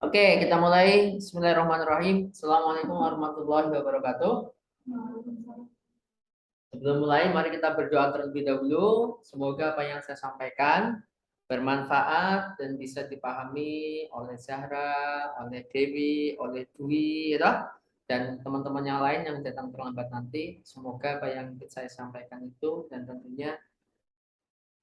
Oke, kita mulai. Bismillahirrahmanirrahim. Assalamualaikum warahmatullahi wabarakatuh. Sebelum mulai, mari kita berdoa terlebih dahulu. Semoga apa yang saya sampaikan bermanfaat dan bisa dipahami oleh Zahra, oleh Dewi, oleh Dwi, ya, dan teman-teman yang lain yang datang terlambat nanti. Semoga apa yang saya sampaikan itu dan tentunya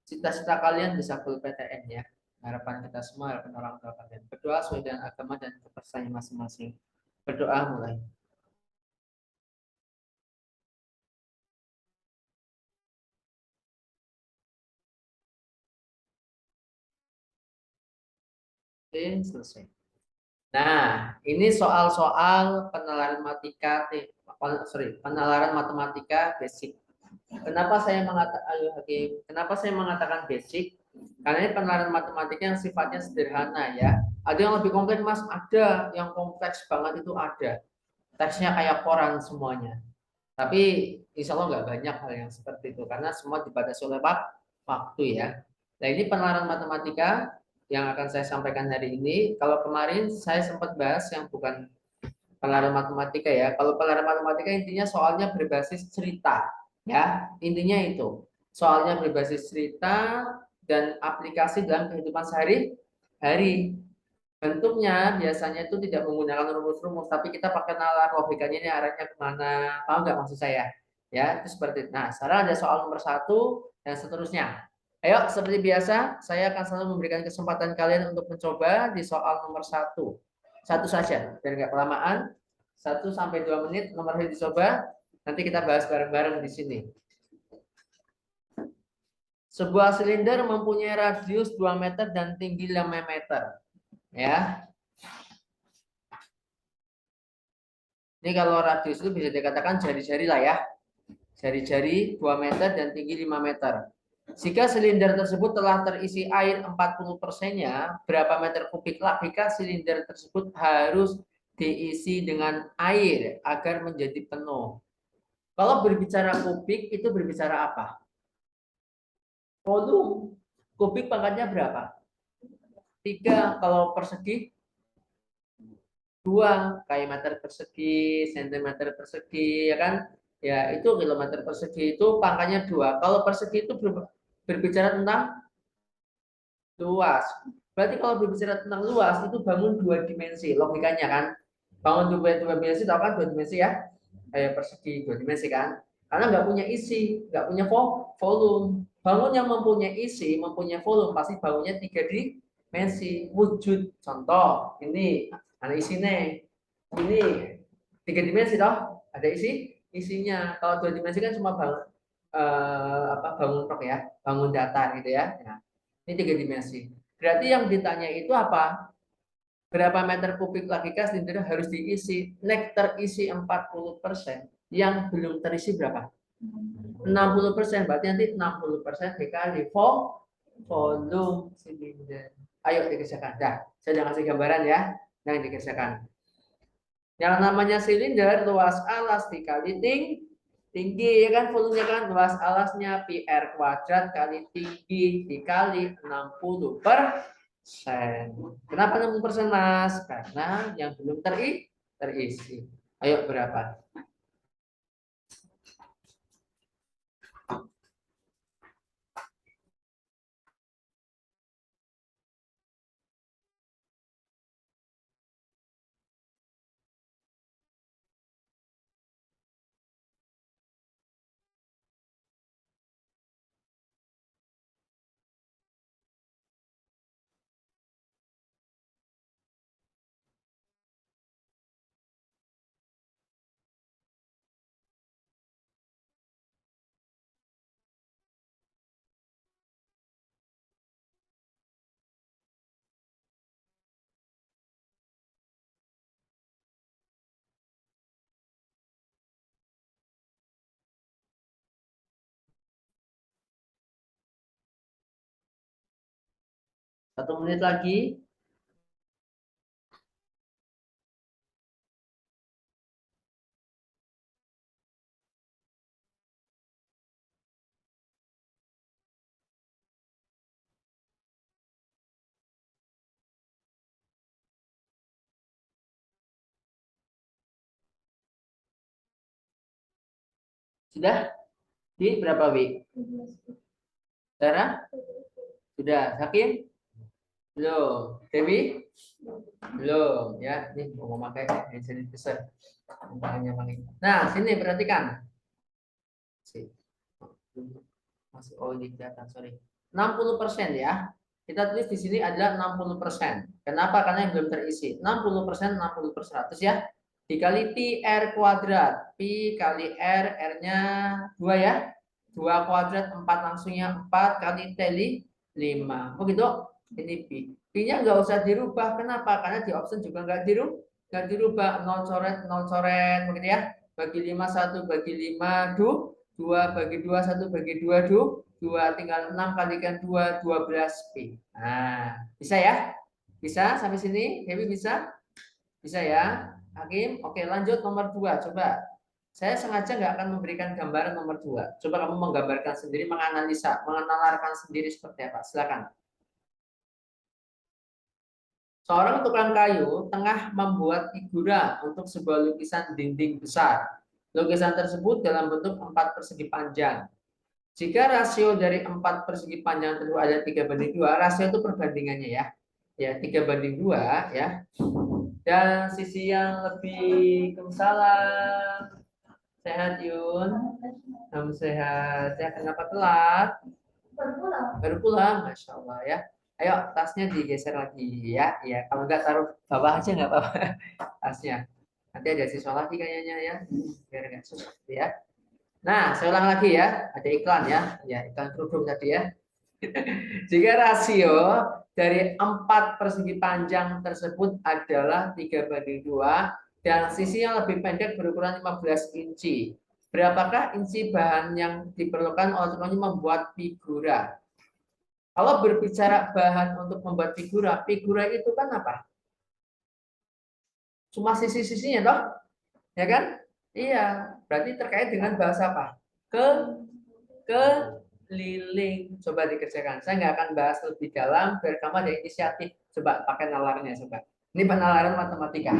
cita-cita kalian bisa full PTN ya. Harapan kita semua, harapan orang tua kalian. Berdoa sesuai dengan agama dan kepercayaan masing-masing. Berdoa mulai. Oke, selesai. Nah, ini soal-soal penalaran matematika, penalaran matematika basic. Kenapa saya mengatakan, ayo Hakim, kenapa saya mengatakan basic? Karena ini penalaran matematika yang sifatnya sederhana ya. Ada yang lebih kompleks, Mas? Ada. Yang kompleks banget itu ada. Teksnya kayak koran semuanya. Tapi insya Allah nggak banyak hal yang seperti itu karena semua dibatasi oleh waktu ya. Nah ini penalaran matematika yang akan saya sampaikan hari ini. Kalau kemarin saya sempat bahas yang bukan penalaran matematika ya. Kalau penalaran matematika intinya soalnya berbasis cerita ya. Intinya itu soalnya berbasis cerita dan aplikasi dalam kehidupan sehari-hari. Bentuknya biasanya itu tidak menggunakan rumus-rumus, tapi kita pakai nalar logikanya ini arahnya kemana, paham nggak maksud saya? Ya, itu seperti itu. Nah, sekarang ada soal nomor satu dan seterusnya. Ayo, seperti biasa, saya akan selalu memberikan kesempatan kalian untuk mencoba di soal nomor satu. Satu saja, biar nggak kelamaan. 1 sampai 2 menit, nomor yang dicoba. Nanti kita bahas bareng-bareng di sini. Sebuah silinder mempunyai radius 2 meter dan tinggi 5 meter. Ya, ini kalau radius itu bisa dikatakan jari-jari lah ya. Jari-jari 2 meter dan tinggi 5 meter. Jika silinder tersebut telah terisi air 40%-nya, berapa meter kubik logika silinder tersebut harus diisi dengan air agar menjadi penuh? Kalau berbicara kubik, itu berbicara apa? Volume. Kubik pangkatnya berapa? 3. Kalau persegi, 2 kayak meter persegi, sentimeter persegi, ya kan? Ya, itu kilometer persegi itu pangkanya 2. Kalau persegi itu berbicara tentang luas. Berarti kalau berbicara tentang luas itu bangun 2 dimensi, logikanya kan? Bangun 2 dimensi, tahu kan 2 dimensi ya? Kayak persegi 2 dimensi kan? Karena nggak punya isi, nggak punya volume. Bangun yang mempunyai isi, mempunyai volume, pasti bangunnya 3 dimensi. Wujud, contoh, ini ada isinya. Ini 3 dimensi toh, ada isinya. Kalau 2 dimensi kan cuma bangun bangun rock ya, bangun datar gitu ya. Nah, ini 3 dimensi. Berarti yang ditanya itu apa? Berapa meter kubik lagi gas silinder harus diisi? Nek terisi 40%, yang belum terisi berapa? 60%. Berarti nanti 60% dikali volume silinder. Ayo dikerjakan. Dah, saya udah kasih gambaran ya. Nah, dikerjakan. Yang namanya silinder luas alas dikali tinggi ya kan, volumenya kan, luas alasnya pi r kuadrat kali tinggi dikali 60%. Kenapa 60% Mas? Karena yang belum terisi. Ayo berapa? Satu menit lagi. Sudah? Di berapa Wi? Sarah? Sudah. Hakim? Belum. Dewi? Belum. Ya, ini mau memakai hand sanitizer. Nah, sini perhatikan. Masih ini kelihatan, sorry. 60% ya. Kita tulis di sini adalah 60%. Kenapa? Karena yang belum terisi. 60%, 60%. Ya. Dikali pi R kuadrat. Pi kali R, R-nya 2 ya. 2 kuadrat, 4 langsungnya 4 kali T 5. Oh gitu? Ini pi. Pi-nya nggak usah dirubah. Kenapa? Karena di option juga nggak dirubah. 0 coret, 0 coret. Begitu ya. Bagi 5, 1 bagi 5, 2 bagi 2, 1 bagi 2, 2 tinggal 6 kalikan 2, 12 pi. Nah, bisa ya? Bisa sampai sini? Dewi bisa? Bisa ya? Hakim? Oke, lanjut nomor 2. Coba. Saya sengaja nggak akan memberikan gambaran nomor 2. Coba kamu menggambarkan sendiri, menganalisa, mengenalarkan sendiri seperti apa. Silakan. Seorang tukang kayu tengah membuat figura untuk sebuah lukisan dinding besar. Lukisan tersebut dalam bentuk 4 persegi panjang. Jika rasio dari 4 persegi panjang tersebut ada 3:2, rasio itu perbandingannya ya. Ya, 3:2 ya. Dan sisi yang lebih salam. Sehat Yun. Salam sehat. Ya, kenapa telat? Baru pulang, Masya Allah ya. Ayo, tasnya digeser lagi ya. Ya, kalau nggak taruh bawah aja nggak apa-apa tasnya. Nanti ada siswa lagi kayaknya ya. Biar nggak susah ya. Nah, saya ulang lagi ya. Ada iklan ya. Ya, iklan kerudung tadi ya. Jika rasio dari 4 persegi panjang tersebut adalah 3:2 dan sisi yang lebih pendek berukuran 15 inci. Berapakah inci bahan yang diperlukan untuk membuat figura? Kalau berbicara bahan untuk membuat figura, figura itu kan apa? Cuma sisi-sisinya toh, ya kan? Iya, berarti terkait dengan bahasa apa? Ke keliling. Coba dikerjakan. Saya nggak akan bahas lebih dalam, biar kamu ada inisiatif. Coba pakai nalarnya, coba. Ini penalaran matematika.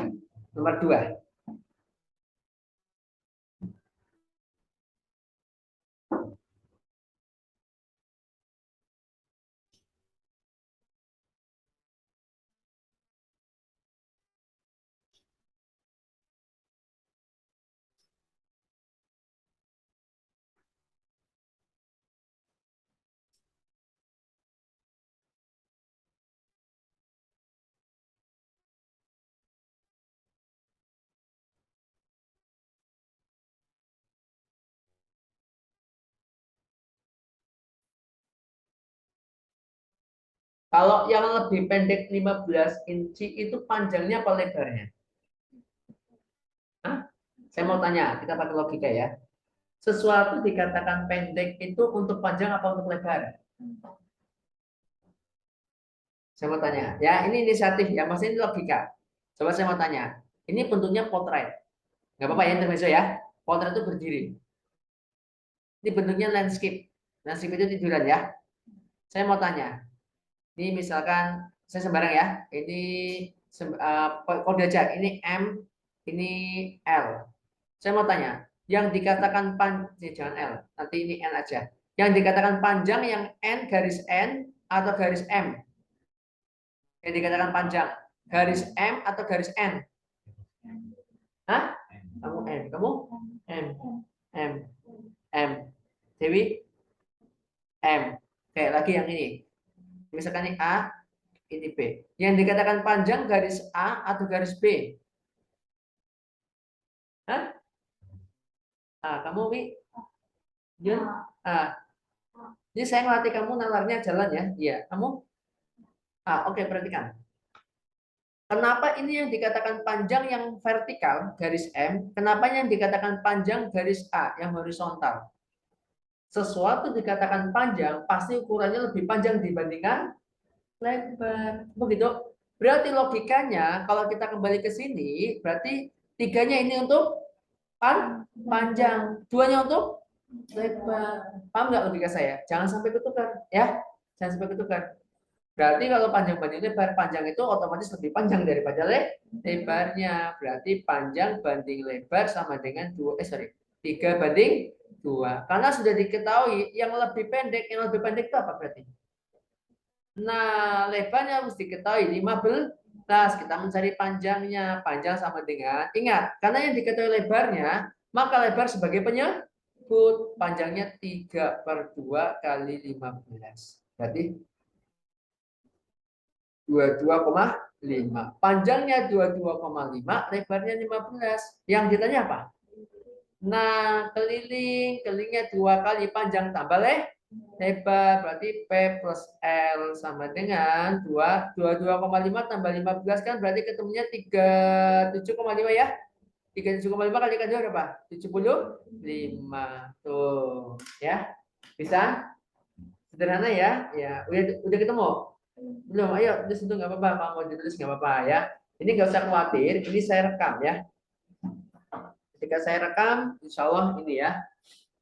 Nomor 2. Kalau yang lebih pendek 15 inci itu panjangnya apa lebarnya? Hah? Saya mau tanya, kita pakai logika ya. Sesuatu dikatakan pendek itu untuk panjang apa untuk lebar? Saya mau tanya. Ya, ini inisiatif ya, maksudnya ini logika. Coba saya mau tanya. Ini bentuknya potret. Nggak apa-apa ya, intermezzo ya. Potret itu berdiri. Ini bentuknya landscape. Landscape itu tiduran ya. Saya mau tanya. Ini misalkan saya sembarang ya. Ini kode aja. Ini M, ini L. Saya mau tanya. Yang dikatakan jangan L. Nanti ini N aja. Yang dikatakan panjang yang N garis N atau garis M? Yang dikatakan panjang garis M atau garis N? Hah? Kamu M. Kamu M. M. M. Dewi M. Kayak lagi yang ini. Misalkan ini A, ini B. Yang dikatakan panjang garis A atau garis B? Hah? Kamu Wi? Jun? A. Ini saya ngelatih kamu nalarnya jalan ya. Iya. Kamu? Oke, perhatikan. Kenapa ini yang dikatakan panjang yang vertikal, garis M? Kenapa yang dikatakan panjang garis A, yang horizontal? Sesuatu dikatakan panjang, pasti ukurannya lebih panjang dibandingkan lebar. Begitu. Berarti logikanya, kalau kita kembali ke sini, berarti tiganya ini untuk panjang, duanya untuk lebar. Paham nggak logika saya? Jangan sampai ketukar, ya. Jangan sampai ketukar. Berarti kalau panjang banding lebar, panjang itu otomatis lebih panjang daripada lebarnya. Berarti panjang banding lebar sama dengan 3:2. 2. Karena sudah diketahui yang lebih pendek itu apa berarti? Nah, lebarnya harus diketahui 15. Kita mencari panjangnya. Panjang sama dengan, ingat, karena yang diketahui lebarnya, maka lebar sebagai penyebut. Panjangnya 3/2 kali 15. Berarti 22,5. Panjangnya 22,5, lebarnya 15. Yang ditanya apa? Nah, kelilingnya 2 kali panjang tambah lebar, berarti P plus L sama dengan 22,5 tambah 15 kan berarti ketemunya 37,5 ya. 37,5 kali kan berapa? 75. Tuh, ya. Bisa? Sederhana ya? Ya, udah ketemu? Belum, ayo tulis itu nggak apa-apa, mau ditulis nggak apa-apa ya. Ini nggak usah khawatir, ini saya rekam ya. Ketika saya rekam, insya Allah ini ya,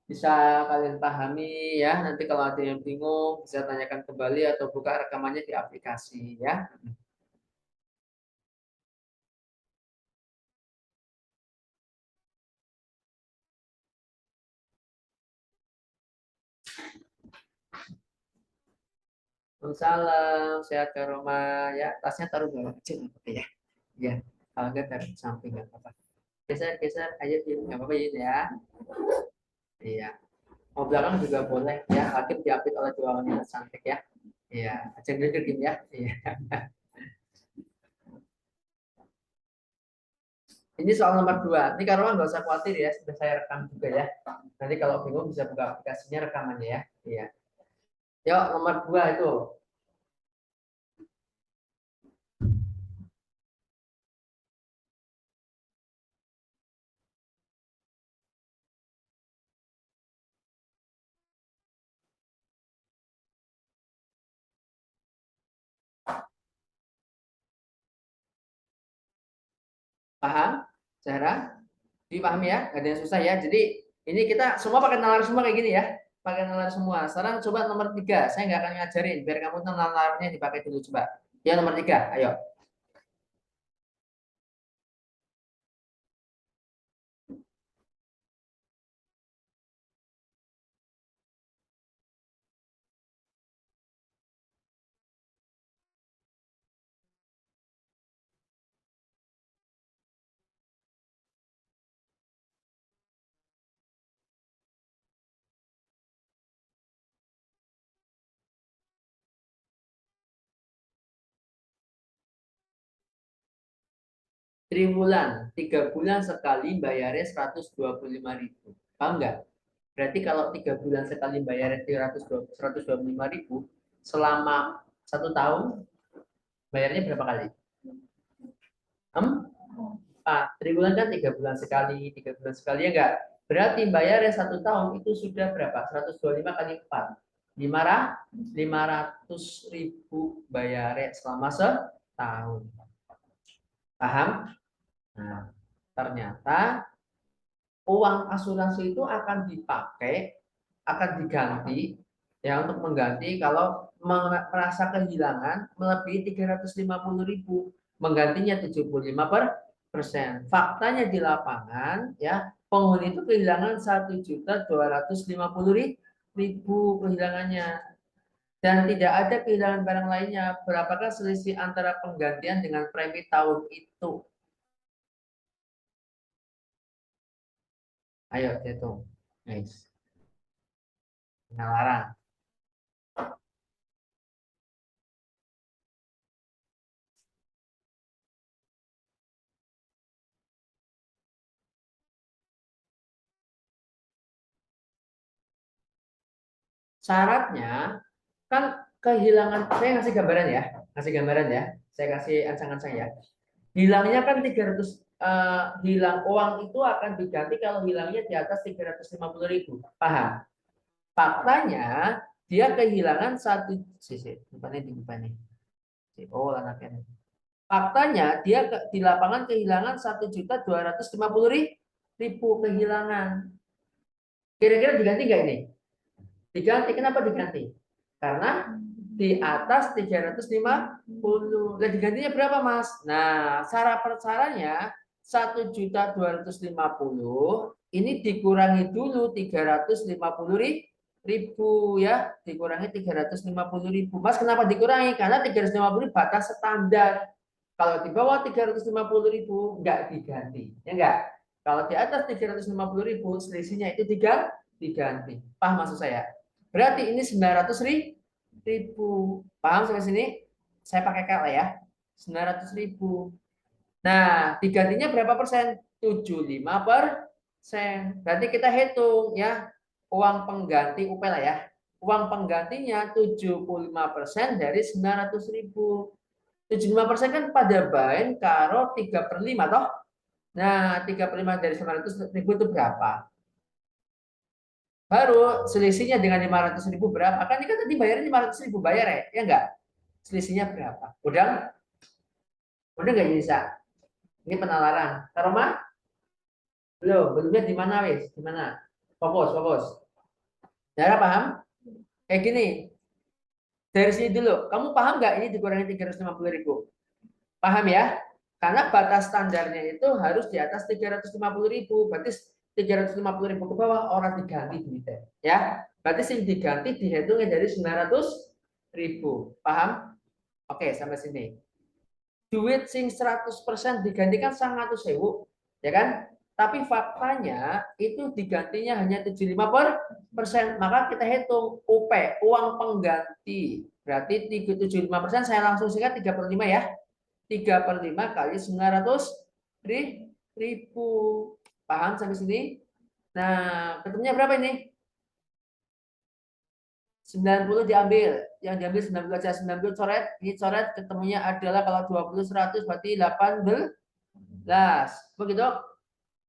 bisa kalian pahami ya. Nanti kalau ada yang bingung, bisa tanyakan kembali atau buka rekamannya di aplikasi ya. Salam, sehat ke rumah ya. Tasnya taruh bawah aja nggak apa-apa ya. Ya, kalau nggak taruh di samping nggak apa-apa. Geser, ayo nggak apa-apa ya. Iya. Mau belakang juga boleh ya. Hakim diapit oleh dua wanita cantik ya. Iya, aceng duduk ya. Iya. Ini soal nomor 2. Ini karena nggak usah khawatir ya, sudah saya rekam juga ya. Nanti kalau bingung bisa buka aplikasinya rekamannya ya. Iya. Yuk, nomor 2 itu. Paham? Cara? Dipahami ya? Gak ada yang susah ya. Jadi ini kita semua pakai nalar semua kayak gini ya. Pakai nalar semua. Sekarang coba nomor 3. Saya nggak akan ngajarin. Biar kamu nalarnya dipakai dulu coba. Ya nomor 3. Ayo. Triwulan. 3 bulan sekali bayarnya 125.000. Paham nggak? Berarti kalau 3 bulan sekali bayarnya 125.000, selama 1 tahun bayarnya berapa kali? 3 bulan kan 3 bulan sekali, 3 bulan sekali ya enggak? Berarti bayarnya 1 tahun itu sudah berapa? 125 kali 4. 500.000 bayarnya selama setahun. Paham? Nah, ternyata uang asuransi itu akan dipakai, akan diganti ya untuk mengganti kalau merasa kehilangan melebihi 350.000, menggantinya 75%. Faktanya di lapangan ya, penghuni itu kehilangan 1.250.000 kehilangannya, dan tidak ada kehilangan barang lainnya. Berapakah selisih antara penggantian dengan premi tahun itu? Ayo hitung, guys. Penalaran. Syaratnya kan kehilangan, saya ngasih gambaran ya, saya kasih ancang-ancang ya. Hilangnya kan 300, hilang uang itu akan diganti kalau hilangnya di atas 350.000. Paham? Faktanya dia kehilangan satu sisi, depannya di depan nih. Oh, anaknya. Faktanya dia di lapangan kehilangan 1.250.000 kehilangan. Kira-kira diganti nggak ini? Diganti. Kenapa diganti? Karena di atas 350. Nah, digantinya berapa, Mas? Nah, cara percaranya 1.250.000 ini dikurangi dulu 350.000 ya, dikurangi 350.000. Mas, kenapa dikurangi? Karena 350.000 batas standar. Kalau di bawah 350.000 enggak diganti, ya enggak? Kalau di atas 350.000 selisihnya itu diganti. Paham maksud saya? Berarti ini 900.000. Paham sampai sini? Saya pakai kata ya. 900.000. Nah, digantinya berapa persen? 75%. Berarti kita hitung ya, uang pengganti UP lah ya. Uang penggantinya 75% dari 900.000. 75% kan pada bain karo 3/5 toh. Nah, 3/5 dari 900.000 itu berapa? Baru selisihnya dengan 500.000 berapa? Kan ini kan tadi bayarnya 500.000 bayar ya, ya enggak? Selisihnya berapa? Udah nggak bisa? Ini penalaran. Karoma? Belumnya di mana wis? Di mana? Fokus. Dara paham? Kayak gini. Dari sini dulu. Kamu paham nggak ini dikurangi 350.000? Paham ya? Karena batas standarnya itu harus di atas 350.000. Berarti 350.000 ke bawah orang diganti duitnya. Ya. Berarti sing diganti dihitungnya dari 900.000. Paham? Oke, sampai sini. Duit sing 100% digantikan 100.000, ya kan? Tapi faktanya itu digantinya hanya 75%. Maka kita hitung UP, uang pengganti. Berarti 75%, saya langsung singkat 3/5 ya. 3/5 kali 900.000. Paham sampai sini? Nah, ketemunya berapa ini? 90 diambil. Yang diambil 90 aja. 90 coret. Ini coret, ketemunya adalah kalau 20 100 berarti 18. Begitu?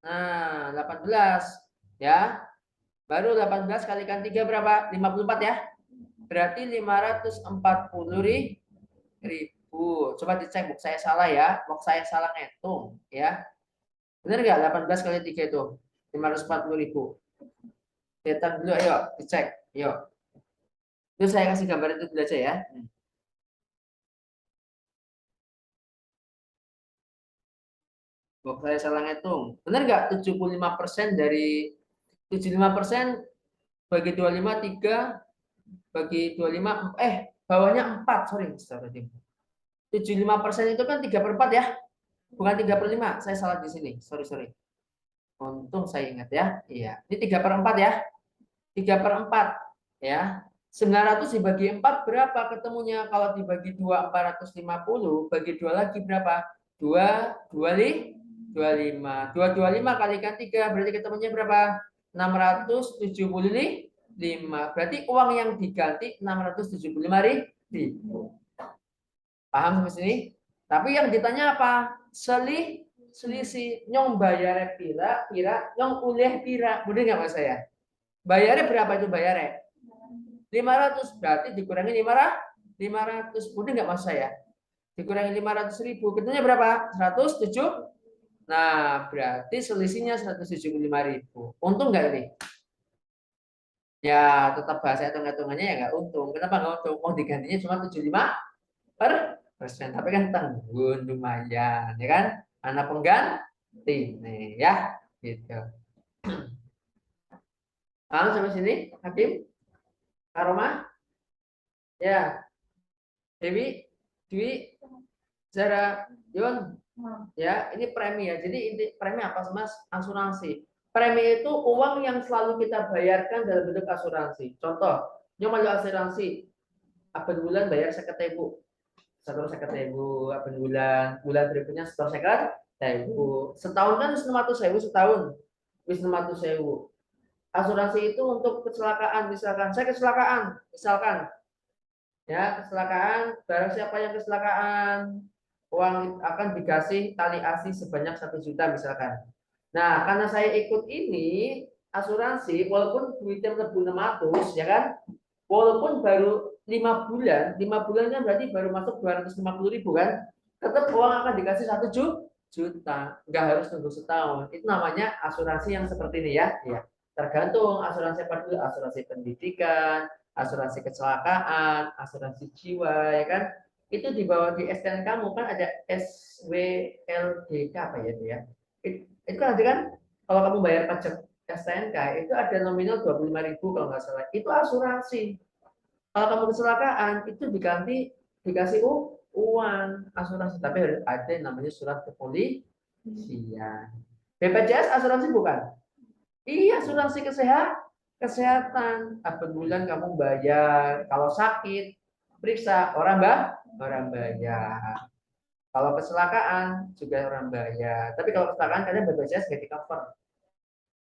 Nah, 18 ya. Baru 18 kalikan 3 berapa? 54 ya. Berarti 540.000. Coba dicek box saya salah ya. Box saya salah ngitung ya. Benar nggak 18 kali 3 itu? 540.000. Lihat dulu, ayo dicek. Yuk. Itu saya kasih gambar itu dulu aja ya. Box saya salah ngitung. Benar nggak? 75% dari 75% bagi 25 3 bagi 25 bawahnya 4, sorry. 75% itu kan 3/4 ya. Bukan 3/5. Saya salah di sini. Sorry. Untung saya ingat ya. Iya. Ini 3/4 ya. 3/4 ya. 900 dibagi 4 berapa ketemunya? Kalau dibagi 2 450, bagi 2 lagi berapa? 225. 225 kalikan 3 berarti ketemunya berapa? 675. Berarti uang yang diganti 675.000. Paham sampai sini? Tapi yang ditanya apa? Selisih. Nyong bayar pira, nyong uleh pira. Mudah nggak mas saya? Bayarnya berapa itu bayarnya? 500. Berarti dikurangi 500. Mudah nggak mas saya? Dikurangi 500.000. Ketemunya berapa? 107. Nah, berarti selisihnya 175.000. Untung nggak ini? Ya, tetap bahasa hitung-hitungannya ya nggak untung. Kenapa nggak untung? Oh, digantinya cuma 75%. Tapi kan tanggung lumayan, ya kan? Anak pengganti nih, ya. Gitu. Halo, sampai sini, Hakim? Karoma? Ya. Dewi? Dwi? Zara? Yun? Ya, ini premi ya. Jadi inti premi apa sih, Mas? Asuransi. Premi itu uang yang selalu kita bayarkan dalam bentuk asuransi. Contoh, nyoba asuransi, apa bulan bayar 50.000. Setor 50.000 apa bulan berikutnya setor 50.000. Setahun kan 600.000 setahun. Wis 600.000. Asuransi itu untuk kecelakaan, misalkan saya kecelakaan, misalkan ya kecelakaan, barang siapa yang kecelakaan, uang akan dikasih tali asi sebanyak 1 juta misalkan. Nah, karena saya ikut ini asuransi, walaupun duitnya lebih 600 ya kan, walaupun baru 5 bulan, 5 bulan kan berarti baru masuk 250.000 kan, tetap uang akan dikasih 1 juta, nggak harus tunggu setahun. Itu namanya asuransi yang seperti ini ya. Ya. Tergantung asuransi apa dulu, asuransi pendidikan, asuransi kecelakaan, asuransi jiwa, ya kan? Itu di bawah di STN kamu kan ada SWLDK apa ya itu ya? Itu kan ada kan, kalau kamu bayar pajak STNK itu ada nominal 25.000 kalau nggak salah. Itu asuransi. Kalau kamu kecelakaan itu dikasih uang asuransi, tapi harus ada yang namanya surat kepolisian. BPJS asuransi bukan? Iya, asuransi kesehatan. Apa bulan kamu bayar. Kalau sakit, periksa orang bayar. Kalau kecelakaan juga orang bayar. Tapi kalau kecelakaan kadang BPJS nggak di cover.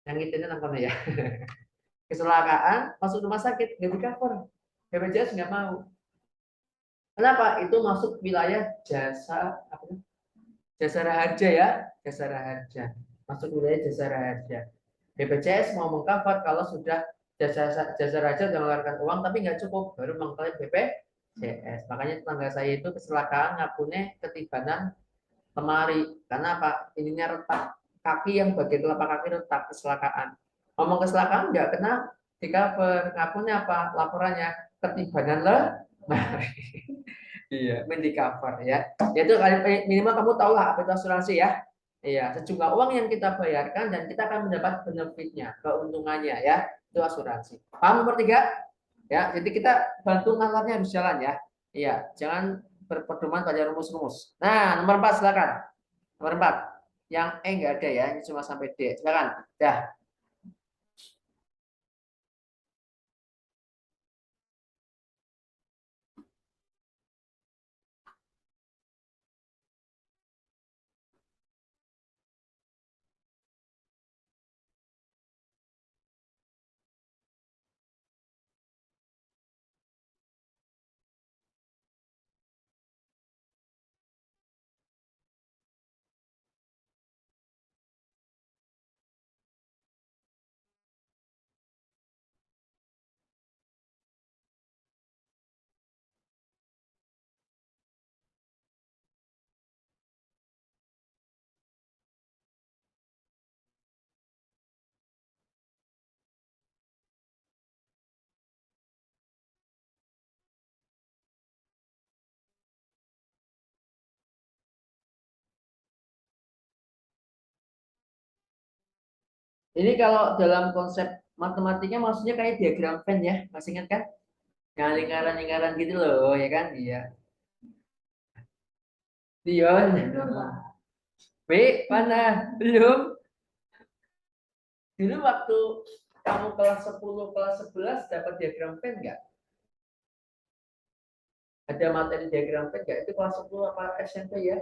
Yang itu namanya ya. Kecelakaan masuk rumah sakit nggak di cover. BPJS nggak mau. Kenapa? Itu masuk wilayah jasa apa? Jasa raharja ya, jasa raharja. Masuk wilayah jasa raharja. BPJS mau mengcover kalau sudah jasa raja sudah mengeluarkan uang tapi nggak cukup, baru mengklaim BPJS. Makanya tetangga saya itu kecelakaan ngakunya ketibanan lemari. Karena apa? Ininya retak. Kaki yang bagian telapak kaki retak kecelakaan. Ngomong kecelakaan nggak kena di cover. Ngakunya apa? Laporannya ketibanan lemari. Iya, di cover ya. Itu minimal kamu tahu lah apa itu asuransi ya. Iya, sejumlah uang yang kita bayarkan dan kita akan mendapat benefitnya, keuntungannya ya. Itu asuransi. Paham nomor 3? Ya, jadi kita bantu nalarnya harus jalan ya. Iya, jangan berpedoman pada rumus-rumus. Nah, nomor 4 silakan. Nomor 4. Yang E enggak ada ya, ini cuma sampai D. Silakan. Dah. Ini kalau dalam konsep matematiknya maksudnya kayak diagram Venn ya, masih ingat kan? Yang lingkaran-lingkaran gitu loh, ya kan? Iya. Dion. B, mana? Belum. Dulu waktu kamu kelas 10, kelas 11 dapat diagram Venn nggak? Ada materi diagram Venn nggak? Itu kelas 10 apa SMP ya?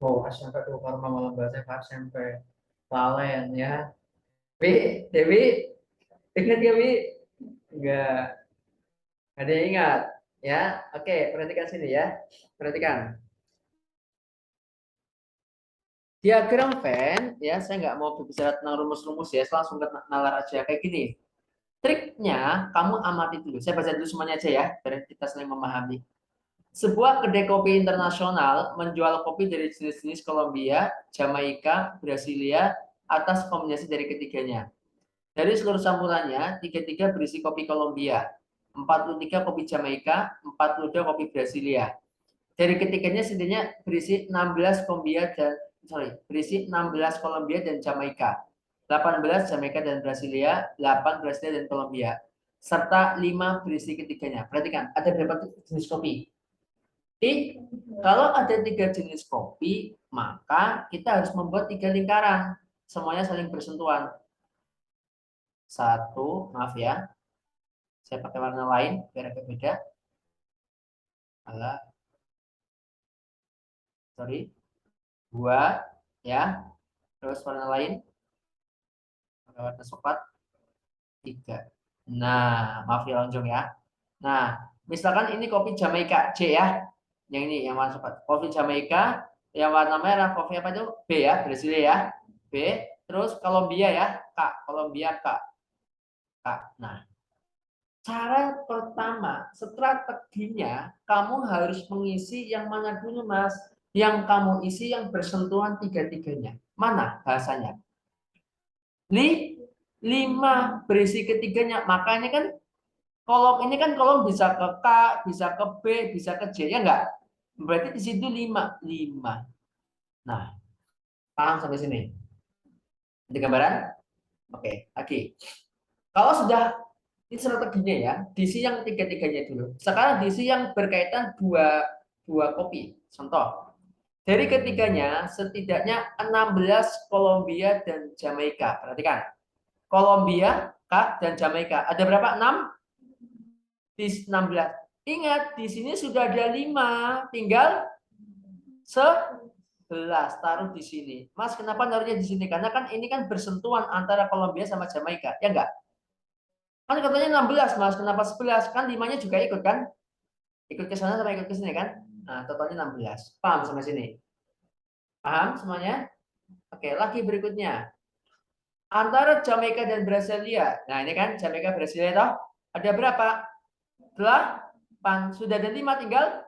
Oh, SMP tuh karma malam bahasa SMP. Valen ya. B, Dewi, ingat ya, Bi? Enggak. Ada yang ingat? Ya, oke, perhatikan sini ya. Perhatikan. Diagram Venn, ya, saya nggak mau berbicara tentang rumus-rumus ya, saya langsung ke nalar aja. Kayak gini. Triknya, kamu amati dulu. Saya baca dulu semuanya aja ya, biar kita saling memahami. Sebuah kedai kopi internasional menjual kopi dari jenis-jenis Kolombia, Jamaika, Brasilia, atas kombinasi dari ketiganya. Dari seluruh sampurannya, 33 berisi kopi Kolombia, 43 kopi Jamaika, 42 kopi Brasilia. Dari ketiganya setidaknya berisi 16 berisi 16 Kolombia dan Jamaika, 18 Jamaika dan Brasilia, 8 Brasilia dan Kolombia, serta 5 berisi ketiganya. Perhatikan, ada berapa jenis kopi? Jadi, kalau ada 3 jenis kopi, maka kita harus membuat 3 lingkaran. Semuanya saling bersentuhan. Satu, maaf ya, saya pakai warna lain biar agak beda. Alah, sorry. 2, ya. Terus warna lain, warna coklat. 3. Nah, maaf ya lonjong ya. Nah, misalkan ini kopi Jamaika C ya. Yang ini yang warna coklat. Kopi Jamaika, yang warna merah kopi apa itu? B ya, Brasilia ya. B. Terus Kolombia ya, K. Kolombia K. K. Nah, cara pertama, strateginya kamu harus mengisi yang mana dulu, Mas? Yang kamu isi yang bersentuhan tiga-tiganya. Mana bahasanya? 5 berisi ketiganya. Makanya kan kolom ini kan kolom bisa ke K, bisa ke B, bisa ke J, ya enggak? Berarti di situ 5. 5. Nah, paham sampai sini? Ada gambaran? Oke, lagi. Kalau sudah ini strateginya ya, diisi yang tiga-tiganya dulu. Sekarang diisi yang berkaitan dua dua kopi. Contoh, dari ketiganya setidaknya 16 Kolombia dan Jamaika. Perhatikan. Kolombia, Kak, dan Jamaika. Ada berapa? 6? Di 16. Ingat, di sini sudah ada 5. Tinggal 11. Taruh di sini. Mas, kenapa naruhnya di sini? Karena kan ini kan bersentuhan antara Kolombia sama Jamaika. Ya enggak? Kan katanya 16, Mas. Kenapa 11? Kan 5-nya juga ikut kan? Ikut ke sana sama ikut ke sini kan? Nah, totalnya 16. Paham sampai sini? Paham semuanya? Oke, lagi berikutnya. Antara Jamaika dan Brasilia. Nah, ini kan Jamaika Brasilia toh. Ada berapa? 8. Sudah ada 5, tinggal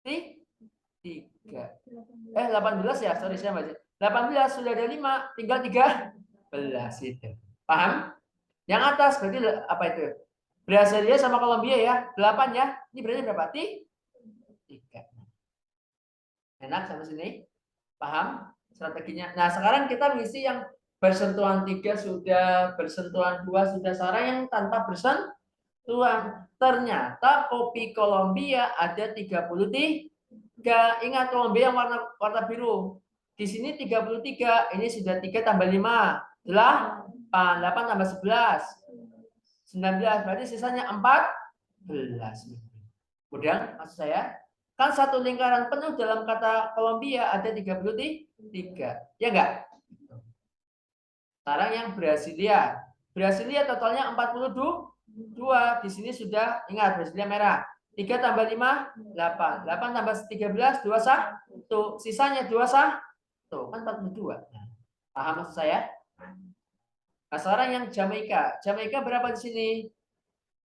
3. 18 ya, sorry saya baca. 18 sudah ada 5, tinggal 13 itu. Paham? Yang atas berarti apa itu? Brasilia sama Kolombia ya, 8 ya. Ini berarti berapa? 3. Enak sampai sini? Paham strateginya? Nah, sekarang kita misi yang bersentuhan 3 sudah, bersentuhan 2 sudah. Sekarang yang tanpa bersentuhan. Ternyata kopi Kolombia ada 33. Ingat Kolombia yang warna warna biru. Di sini 33, ini sudah 3 tambah 5. 8. 8 tambah 11. 19, berarti sisanya 14. Mudah maksud saya? Kan satu lingkaran penuh dalam kata Kolombia ada 33. Ya enggak? Sekarang yang Brasilia. Brasilia totalnya 42. Di sini sudah ingat Brasilia merah. 3 tambah 5, 8. 8 tambah 13, 2 sah. Tuh, sisanya 2 sah. Tuh, kan 42. Nah, paham maksud saya? Nah, sekarang yang Jamaika. Jamaika berapa di sini?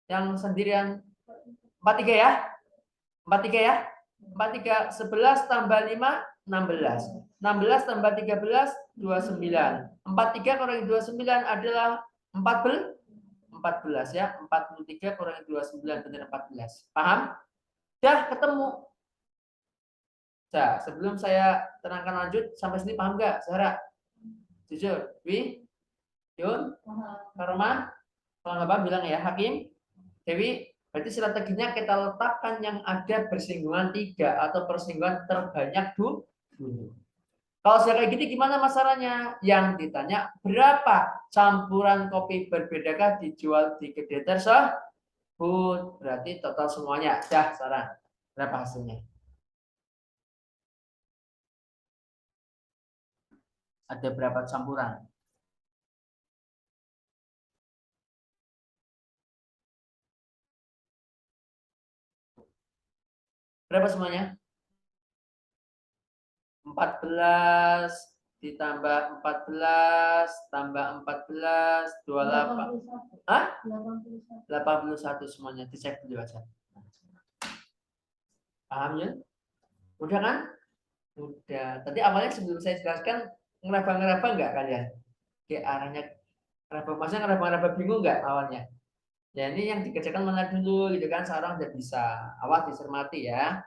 Yang sendirian 43 ya? 43 ya? 43, 11 tambah 5, 16. 16 tambah 13, 29. 43 kurangi 29 adalah 14 ya. 43 kurangi 29 benar 14. Paham? Dah ketemu. Nah, sebelum saya terangkan lanjut, sampai sini paham nggak, Sarah? Jujur. Wi, Yun, Karma, kalau nggak paham bilang ya, Hakim, Dewi. Berarti strateginya kita letakkan yang ada bersinggungan 3 atau persinggungan terbanyak dulu. Kalau sudah kayak gini gimana masalahnya? Yang ditanya berapa campuran kopi berbedakah dijual di kedai tersebut? Berarti total semuanya. Dah, saran. Berapa hasilnya? Ada berapa campuran? Berapa semuanya? 14 ditambah 14 tambah 14 28. Hah? 81 semuanya. Dicek dulu aja. Paham ya? Udah kan? Udah. Tadi awalnya sebelum saya jelaskan ngeraba-ngeraba nggak kalian? Kayak arahnya ngeraba, maksudnya ngeraba-ngeraba bingung nggak awalnya? Ya ini yang dikerjakan mana dulu gitu kan, sekarang udah bisa. Awas dicermati ya.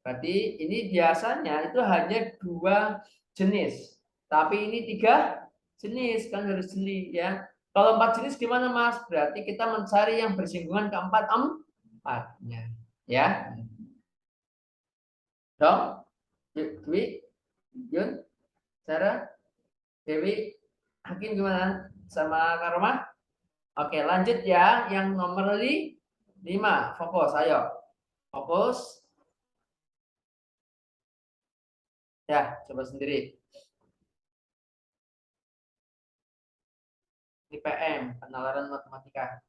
Berarti ini biasanya itu hanya 2 jenis. Tapi ini 3 jenis kan harus jeli ya. Kalau 4 jenis gimana Mas? Berarti kita mencari yang bersinggungan keempat empatnya. Ya. Dong? Dwi, Yun, Sarah, Dewi, Hakim gimana? Sama Karoma? Oke, lanjut ya. Yang nomor 5. Fokus, ayo. Fokus. Ya, coba sendiri. IPM, penalaran matematika.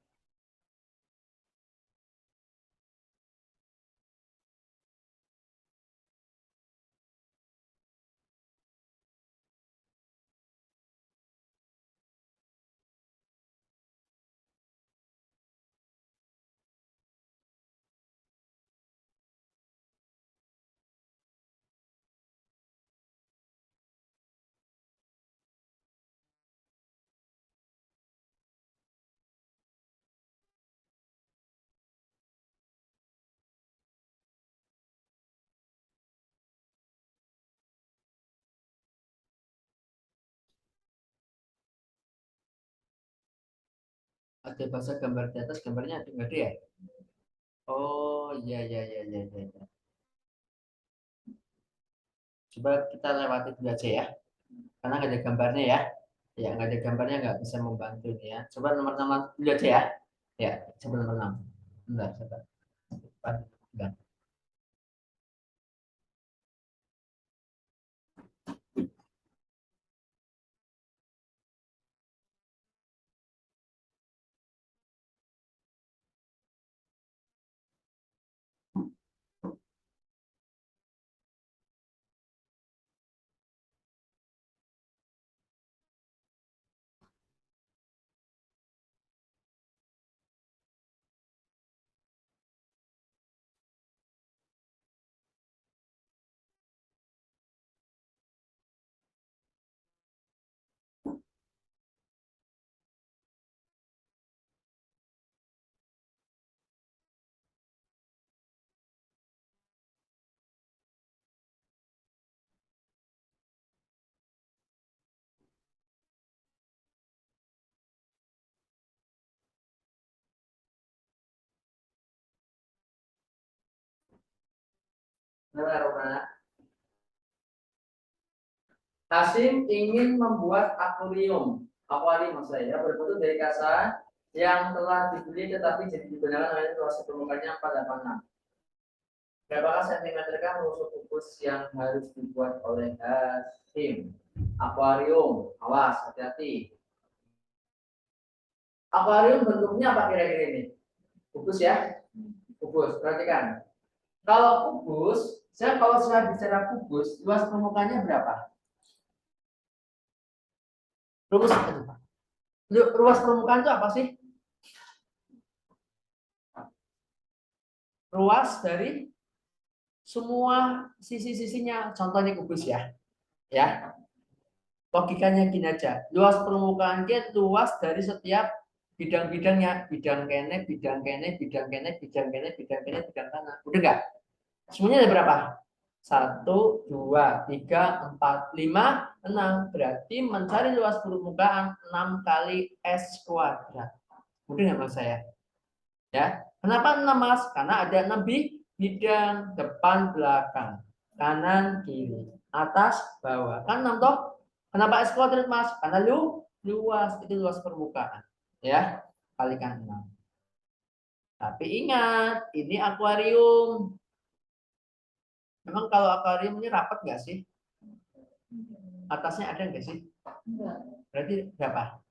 Ada bahasa gambar di atas, gambarnya ada nggak ada ya? Oh iya iya iya iya iya. Iya. Coba kita lewati dulu aja ya, karena nggak ada gambarnya ya. Ya nggak ada gambarnya nggak bisa membantu nih ya. Coba nomor 6 dulu aja ya. Ya, coba nomor 6. Bentar, coba. Bentar. Bentar, Rona. Hasim ingin membuat akuarium. Akuarium maksud saya berbentuk dari kaca yang telah dibeli tetapi jadi digunakan oleh luas permukaannya 486. Berapakah sentimeter kan musuh kukus yang harus dibuat oleh Hasim? Akuarium, awas, hati-hati. Akuarium bentuknya apa kira-kira ini? Kubus ya? Kubus, perhatikan. Kalau kubus, kalau saya bicara kubus, luas permukaannya berapa? Rumus apa? Luas permukaan itu apa sih? Luas dari semua sisi-sisinya. Contohnya kubus ya. Ya. Logikanya gini aja. Luas permukaan dia luas dari setiap bidang-bidangnya. Bidang kene, bidang kene, bidang kene, bidang kene, bidang kene, bidang kana. Udah enggak? Semuanya ada berapa? Satu, dua, tiga, empat, lima, enam. Berarti mencari luas permukaan 6 kali S kuadrat. Udah nggak mas saya? Ya. Kenapa 6 mas? Karena ada 6 bidang, depan, belakang, kanan, kiri, atas, bawah. Kan 6 toh? Kenapa S kuadrat mas? Karena luas, itu luas permukaan. Ya, kalikan 6. Tapi ingat, ini akuarium. Memang kalau akuarium ini rapat nggak sih? Atasnya ada nggak sih? Berarti berapa?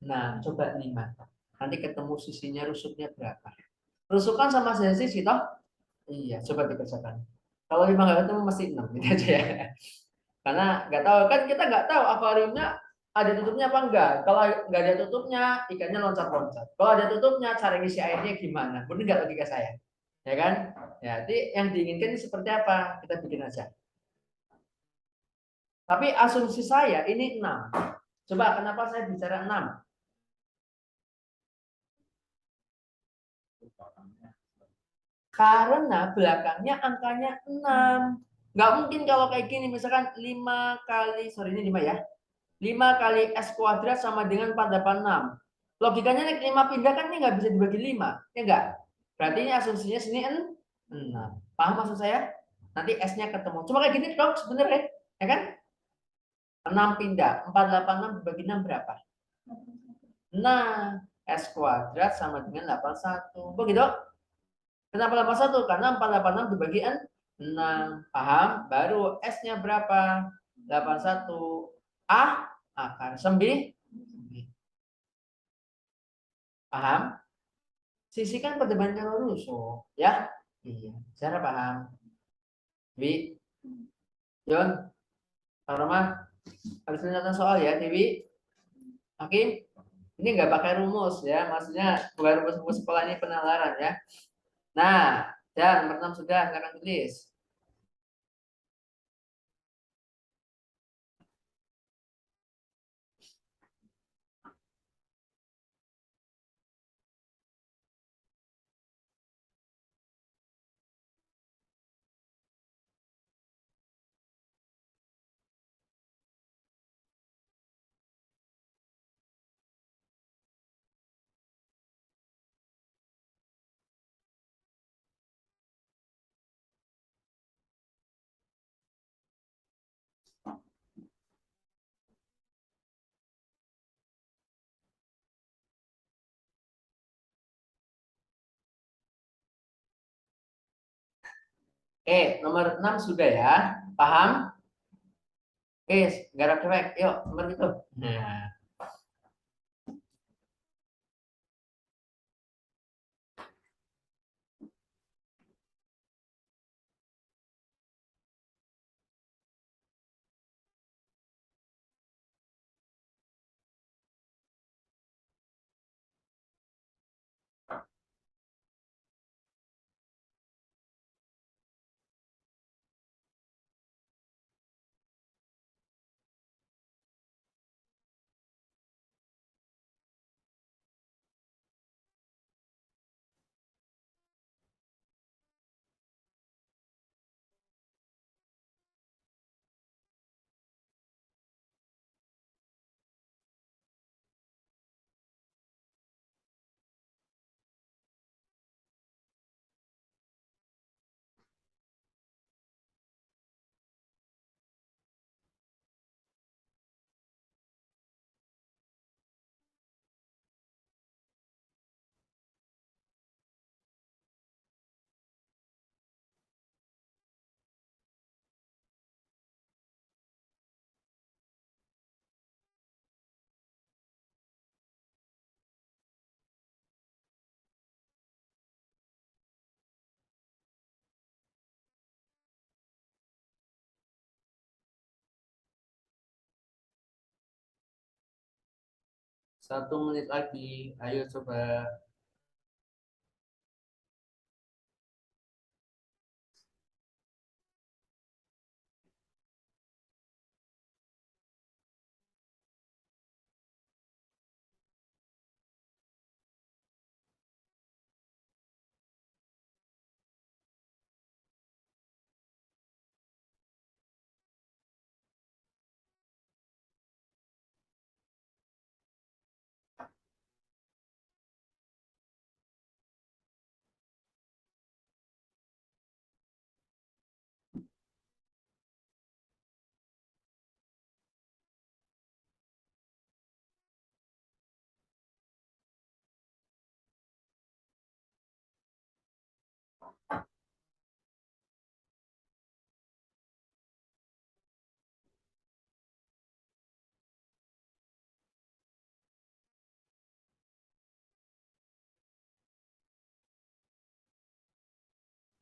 Nah, coba 5. Nanti ketemu sisinya rusuknya berapa? Rusukan sama sisi toh? Iya, coba dikerjakan. Kalau 5 nggak ketemu mesti 6 gitu aja ya. Karena nggak tahu kan kita nggak tahu akuariumnya ada tutupnya apa enggak. Kalau nggak ada tutupnya, ikannya loncat-loncat. Kalau ada tutupnya, cara ngisi airnya gimana? Benar nggak logika saya? Ya kan? Ya, jadi yang diinginkan ini seperti apa? Kita bikin aja. Tapi asumsi saya ini 6. Coba kenapa saya bicara 6? Karena belakangnya angkanya 6. Nggak mungkin kalau kayak gini, misalkan 5 kali, sorry ini 5 ya. 5 kali S kuadrat sama dengan 486. Logikanya nih 5 pindah kan ini nggak bisa dibagi 5. Ya enggak? Berarti ini asumsinya sini 6. Paham maksud saya? Nanti S-nya ketemu. Cuma kayak gini dong sebenarnya. Ya kan? 6 pindah. 486 dibagi 6 berapa? Nah, S kuadrat sama dengan 81. Begitu? Kenapa 81? Karena 486 dibagi 6. Paham? Baru S-nya berapa? 81. Akar 9. Paham? Sisi kan perdebanan kalau rusuk. Ya? Iya. Cara paham? Dewi, John, Pak Roma, harus mencatat soal ya, Dewi. Hakim, ini nggak pakai rumus ya, maksudnya bukan rumus-rumus sekolah ini penalaran ya. Nah, dan nomor 6 sudah, silakan tulis. Oke, nomor 6 sudah ya. Paham? Oke, garap cewek. Yuk, nomor itu. Nah, satu menit lagi. Ayo coba.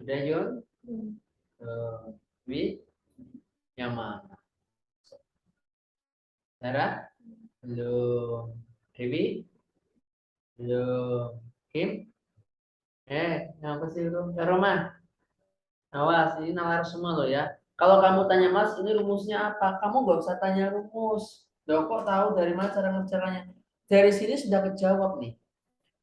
Udah, Yun? Wi, yang mana? Sarah? Belum. Dewi? Belum. Kim? Ngapa sih lu? Roma? Awas, ini nalar semua loh ya. Kalau kamu tanya Mas, ini rumusnya apa? Kamu gak usah tanya rumus. Loh, kok tahu dari mana cara ngecaranya? Dari sini sudah kejawab nih.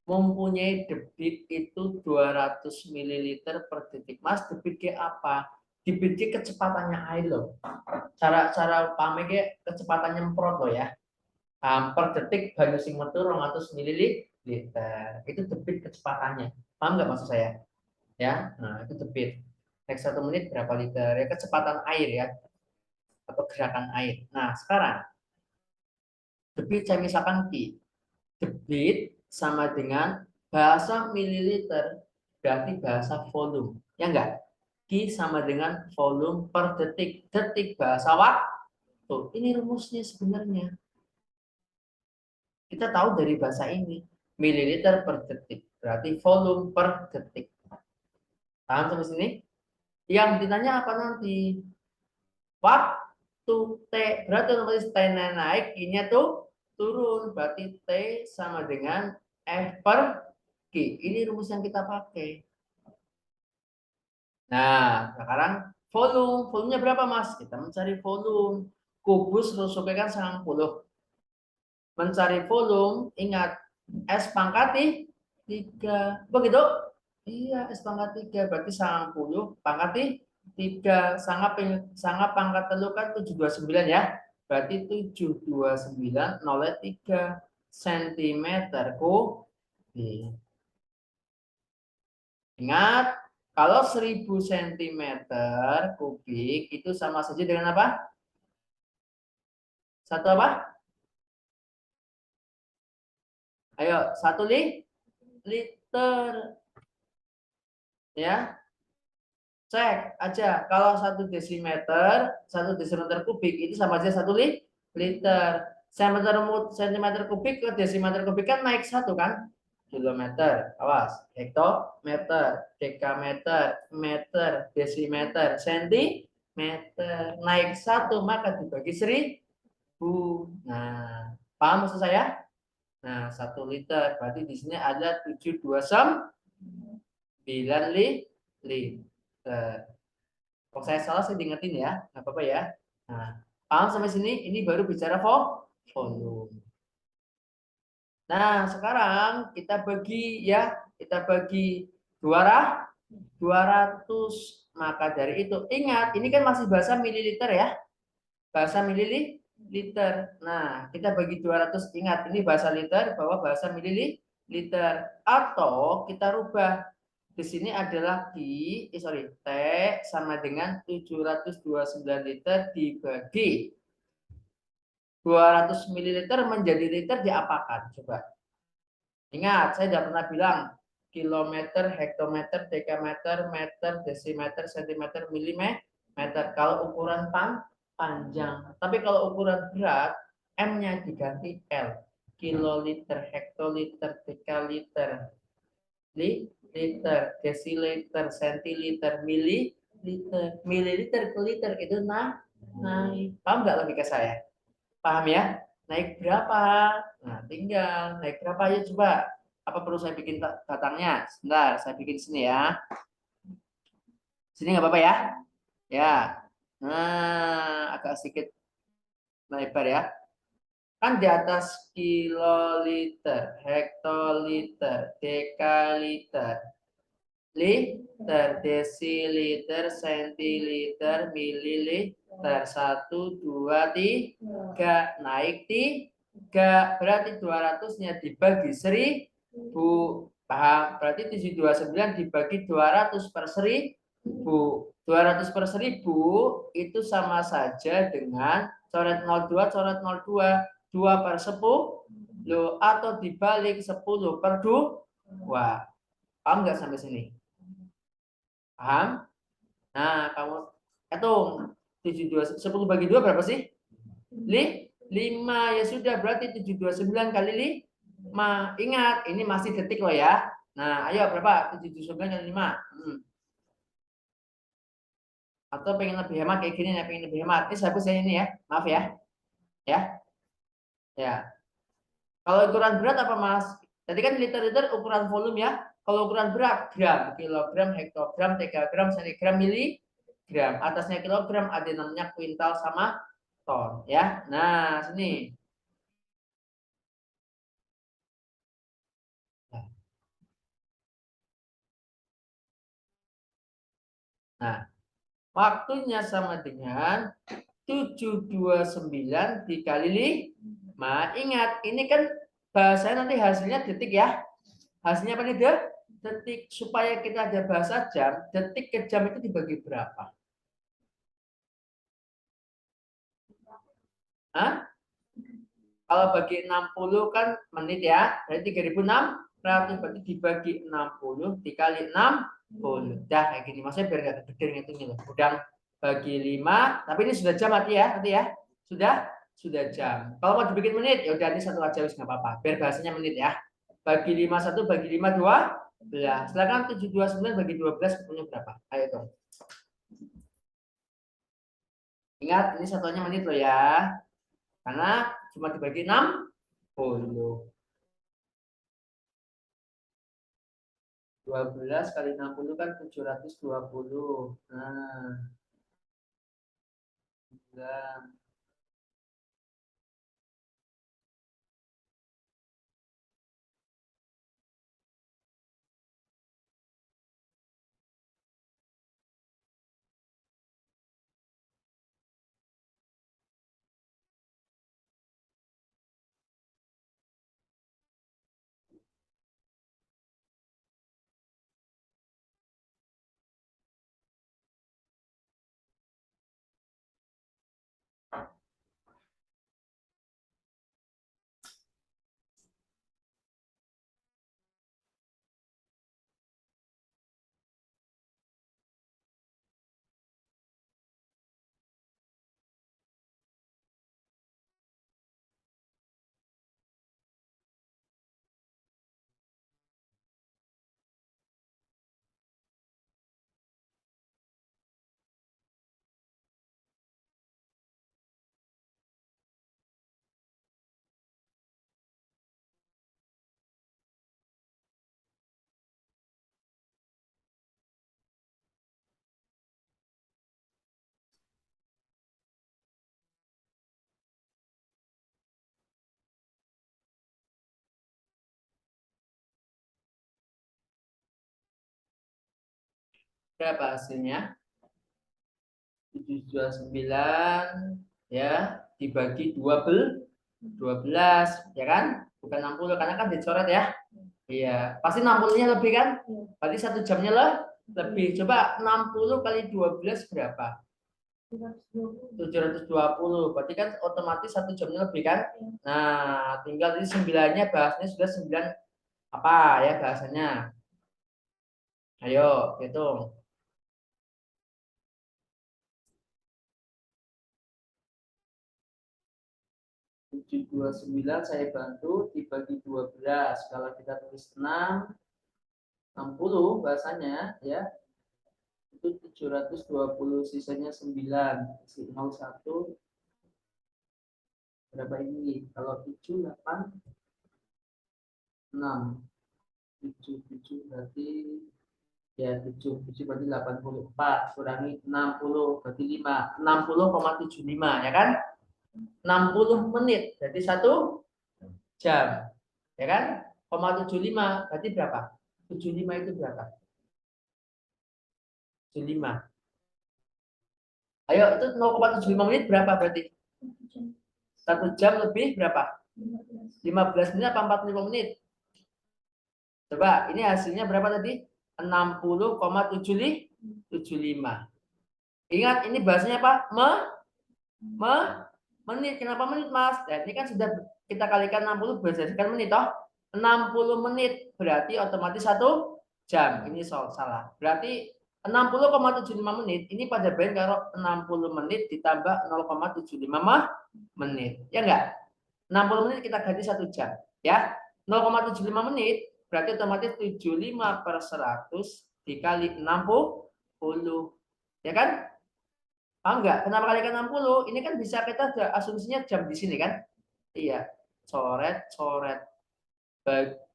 Mempunyai debit itu 200 mililiter per detik. Mas, debit ke apa? Debit ke kecepatannya air loh. Cara pameke kecepatan nyemprot loh ya. Per detik banyu sing metu 200 mililiter. Itu debit kecepatannya. Paham nggak maksud saya? Ya, nah itu debit. Next 1 menit berapa liter? Ya kecepatan air ya, atau gerakan air. Nah sekarang debit saya misalkan Q. Debit sama dengan bahasa mililiter, berarti bahasa volume. Ya enggak? Q sama dengan volume per detik. Detik bahasa waktu. Ini rumusnya sebenarnya. Kita tahu dari bahasa ini. Mililiter per detik. Berarti volume per detik. Paham sampai sini? Yang ditanya apa nanti? Waktu T. Berarti otomatis T naik, I-nya tuh turun. Berarti T sama dengan F per Q. Ini rumus yang kita pakai. Nah, sekarang volume. Volumenya berapa, Mas? Kita mencari volume. Kubus rusuknya kan 90. Mencari volume, ingat S pangkat 3. Begitu? Iya, S pangkat 3. Berarti 90 pangkat 3. Sangat pangkat telu kan 729 ya. Berarti 729 nolnya 3 cm kubik. Ingat, kalau 1000 cm kubik itu sama saja dengan apa? Satu apa? Ayo, 1 liter. Ya. Cek aja kalau satu desimeter kubik itu sama aja satu liter. Sentimeter kubik ke desimeter kubik kan naik satu kan? Kilometer, awas, hektometer, dekameter, meter, desimeter, sentimeter, naik satu maka dibagi 1000. Nah, paham maksud saya? Nah, 1 liter berarti di sini ada 729 liter. Kalau saya salah saya diingetin ya, nggak apa-apa ya. Nah, paham sampai sini? Ini baru bicara volume. Nah, sekarang kita bagi 200. Maka dari itu, ingat, ini kan masih bahasa mililiter ya. Bahasa mililiter. Nah, kita bagi 200, ingat, ini bahasa liter, bahwa bahasa mililiter. Atau kita rubah, di sini adalah T sama dengan 729 liter dibagi 200 mililiter menjadi liter diapakan? Coba. Ingat, saya sudah pernah bilang kilometer, hektometer, dekameter, meter, desimeter, sentimeter, milimeter. Kalau ukuran panjang. Tapi kalau ukuran berat, M-nya diganti L. Kiloliter, hektoliter, dekaliter, liter, desiliter, sentiliter, mililiter. Mililiter ke liter itu naik. Paham nggak logika saya? Paham ya? Naik berapa? Nah, tinggal naik berapa ya coba. Apa perlu saya bikin batangnya? Sebentar, saya bikin sini ya. Sini nggak apa-apa ya? Ya. Nah, agak sedikit lebar ya. Kan di atas kiloliter, hektoliter, dekaliter, liter, desiliter, sentiliter, mililiter. 1, 2, 3. Naik 3. Berarti 200-nya dibagi 1000. Paham? Berarti 729 dibagi 200 per 1000. 200 per 1000 itu sama saja dengan coret 02, coret 02. 2 per 10 atau dibalik 10 per 2. Paham nggak sampai sini? Paham? Nah, kamu hitung 10 bagi 2 berapa sih? 5. Ya sudah, berarti 729 kali 5. Ingat, ini masih detik loh ya. Nah, ayo berapa? 729 kali 5. Atau pengen lebih hemat kayak gini ya, pengen lebih hemat. Ini saya ini ya. Maaf ya. Ya. Ya. Kalau ukuran berat apa, Mas? Tadi kan liter-liter ukuran volume ya. Kalau ukuran berat, gram, kilogram, hektogram, decagram, sentigram, miligram. Atasnya kilogram ada namanya kuintal sama ton ya. Nah, sini. Nah, waktunya sama dengan 729 dikali 5. Ingat, ini kan bahasanya nanti hasilnya detik ya. Hasilnya apa nih, detik. Supaya kita ada bahasa jam, detik ke jam itu dibagi berapa? Hah? Kalau bagi 60 kan menit ya, berarti 3600, berarti dibagi 60 dikali 60. Dah kayak gini, maksudnya biar nggak gede ngitungnya loh. Udah bagi 5, tapi ini sudah jam nanti ya. Sudah jam. Kalau mau dibikin menit, ya udah ini satu aja wis nggak apa-apa. Biar bahasanya menit ya. Bagi 5 1, bagi 5 12. Silakan 729 bagi 12 punya berapa? Ayo dong. Ingat, ini satunya menit loh ya. Karena cuma dibagi 60. 12 kali 60 kan 720. Nah, 9. Berapa hasilnya? 729 ya dibagi 12 ya kan? Bukan 60 karena kan dicoret ya. Iya, pasti 60-nya lebih kan? Berarti 1 jamnya lebih. Coba 60 kali 12 berapa? 720. Berarti kan otomatis 1 jamnya lebih kan? Nah, tinggal di 9-nya bahasanya sudah 9 apa ya bahasanya? Ayo, hitung. 729 saya bantu dibagi 12. Kalau kita tulis 60 bahasanya ya. Itu 720 sisanya 9. Isi 01 berapa ini? Kalau 7 8 6 7 7 berarti ya 7 7 berarti 84 kurangi 60 berarti 5 60,75 ya kan? 60 menit berarti 1 jam ya kan? 0,75 berarti berapa? 75 itu berapa? 75. Ayo itu 0,75 menit berapa berarti? 1 jam lebih berapa? 15 menit apa 45 menit? Coba ini hasilnya berapa tadi? 60,75. Ingat ini bahasanya apa? Menit. Kenapa menit, Mas? Nah, ini kan sudah kita kalikan 60 berdasarkan menit toh. 60 menit berarti otomatis 1 jam. Ini salah. Berarti 60,75 menit ini pada band kalau 60 menit ditambah 0,75 menit. Ya enggak? 60 menit kita ganti 1 jam. Ya. 0,75 menit berarti otomatis 75 per 100 dikali 60. Ya kan? Ah enggak, kenapa kalikan 60? Ini kan bisa kita asumsinya jam di sini kan? Iya. Coret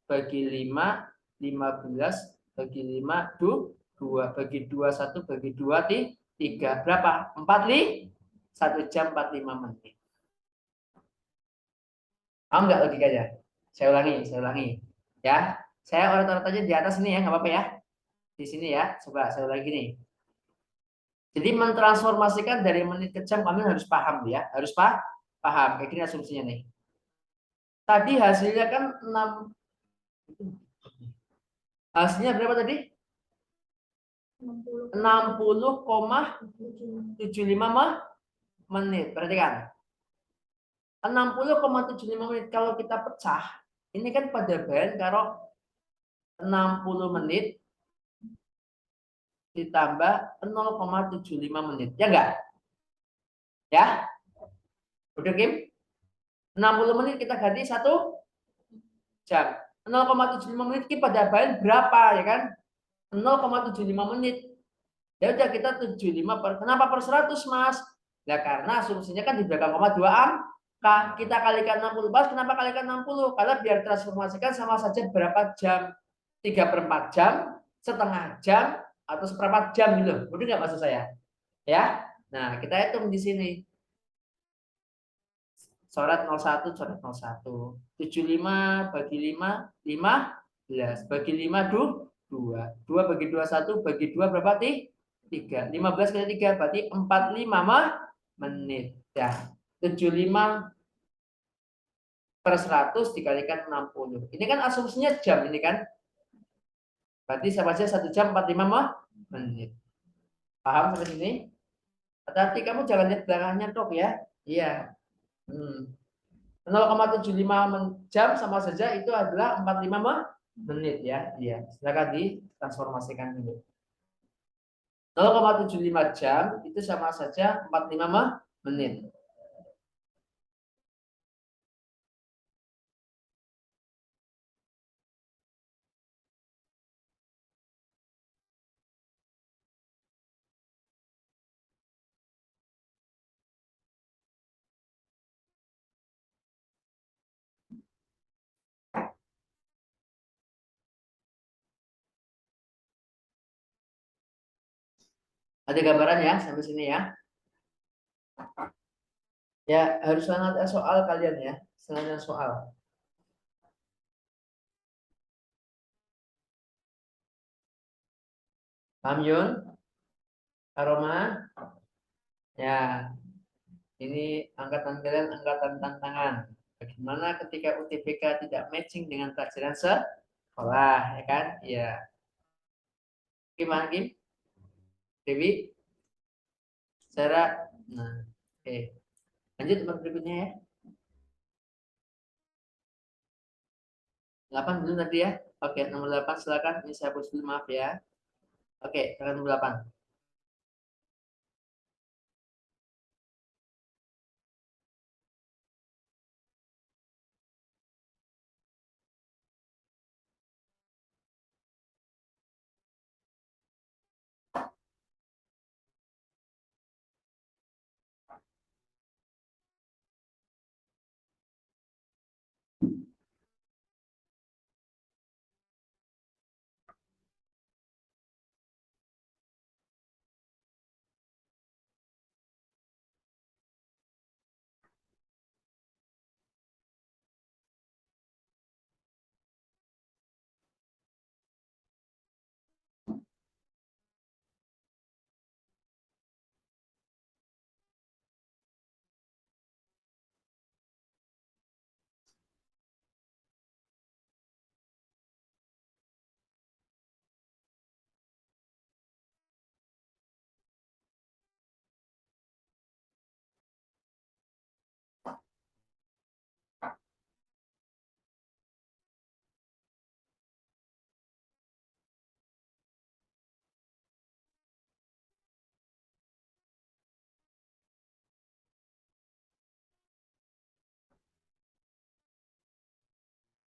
bagi 5 15 bagi 5 2 bagi 2 1 bagi 2 3 berapa? 1 jam 45 menit. Paham enggak logikanya? Saya ulangi. Ya. Saya oret-oret aja di atas ini ya, enggak apa-apa ya. Di sini ya. Coba saya ulangi nih. Jadi mentransformasikan dari menit ke jam kami harus paham ya, harus paham. Kayak gini asumsinya nih. Tadi hasilnya kan 6. Hasilnya berapa tadi? 60,75 menit. Perhatikan. 60,75 menit kalau kita pecah, ini kan pada bahan kalau 60 menit ditambah 0,75 menit. Ya enggak? Ya? Udah, Kim? 60 menit kita ganti 1 jam. 0,75 menit Kim pada bahan berapa ya kan? 0,75 menit. Ya udah kita 75 kenapa per 100, Mas? Ya karena asumsinya kan di belakang koma 2 angka. Kita kalikan 60. Mas, kenapa kalikan 60? Karena biar transformasikan sama saja berapa jam? 3/4 jam, setengah jam, atau seperempat jam gitu. Udah nggak maksud saya? Ya. Nah, kita hitung di sini. Coret 01, coret 01. 75 bagi 5, 15. Bagi 5, 2. 2 bagi 2, 1. Bagi 2 berapa? 3. 15 kali 3 berarti 45 menit. Ya. 75 per 100 dikalikan 60. Ini kan asumsinya jam ini kan. Berarti sama saja 1 jam 45 menit. Paham sampai sini? Hati-hati kamu jangan lihat belakangnya dok ya. Iya. 0,75 jam sama saja itu adalah 45 menit ya. Iya. Silakan ditransformasikan dulu. 0,75 jam itu sama saja 45 menit. Ada gambaran ya sampai sini ya. Ya harus sangat soal kalian ya, sangat soal. Paham Yun? Aroma. Ya, ini angkatan kalian angkatan tantangan. Bagaimana ketika UTBK tidak matching dengan pelajaran sekolah, ya kan? Ya. Gimana, Kim? Dewi? Sarah? Nah, oke. Lanjut nomor berikutnya ya. 8 dulu tadi ya. Oke, nomor 8 silakan. Ini saya hapus dulu, maaf ya. Oke, silakan nomor 8.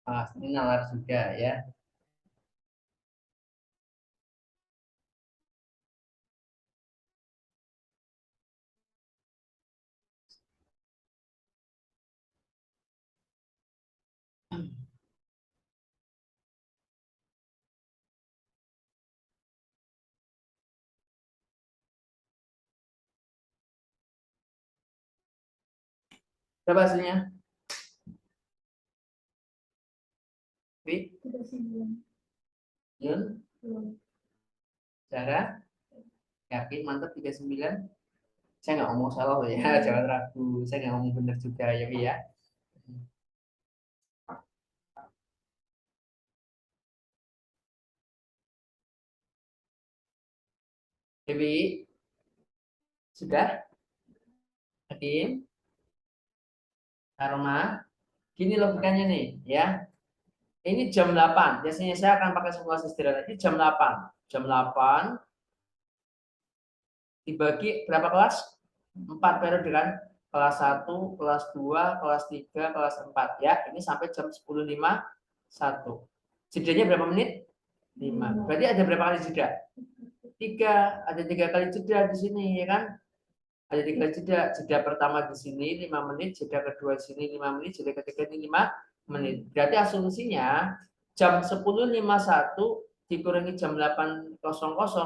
Ah, ini nalar juga ya. Berapa hasilnya? Wi? Yun? Sarah? Yakin? Mantap 39? Saya nggak ngomong salah loh ya, jangan ragu. Saya nggak ngomong benar juga ya, Wi ya. Dewi, sudah? Yakin? Aroma? Gini logikanya nih, ya. Ini jam 8. Biasanya saya akan pakai simulasi sederhana. Ini jam 8. Jam 8 dibagi berapa kelas? 4 periode kan? Kelas 1, kelas 2, kelas 3, kelas 4 ya. Ini sampai jam 10.51. Jedanya berapa menit? 5. Berarti ada berapa kali jeda? 3. Ada 3 kali jeda di sini ya kan? Ada 3 jeda. Jeda pertama di sini 5 menit, jeda kedua di sini 5 menit, jeda ketiga ini 5 menit. Berarti asumsinya jam 10.51 dikurangi jam 8.00,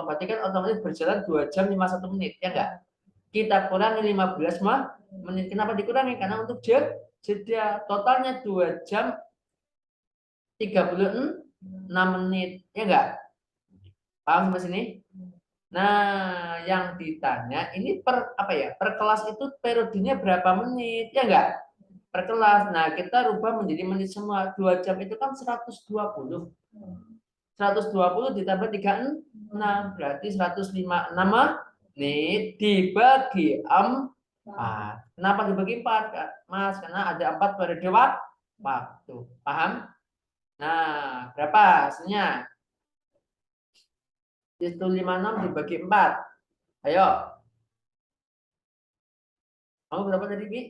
berarti kan otomatis berjalan 2 jam 51 menit, ya enggak? Kita kurangi 15 menit. Kenapa dikurangi? Karena untuk jeda totalnya 2 jam 36 menit, ya enggak? Paham sampai sini? Nah, yang ditanya ini per apa ya? Per kelas itu periodenya berapa menit? Ya enggak? Per kelas. Nah, kita rubah menjadi menit semua. 2 jam itu kan 120. 120 ditambah 36 berarti 156 menit dibagi 4. Kenapa dibagi 4, Kak? Mas? Karena ada 4 periode waktu. Paham? Nah, berapa hasilnya? 156 dibagi 4. Ayo, kamu berapa tadi, Bi?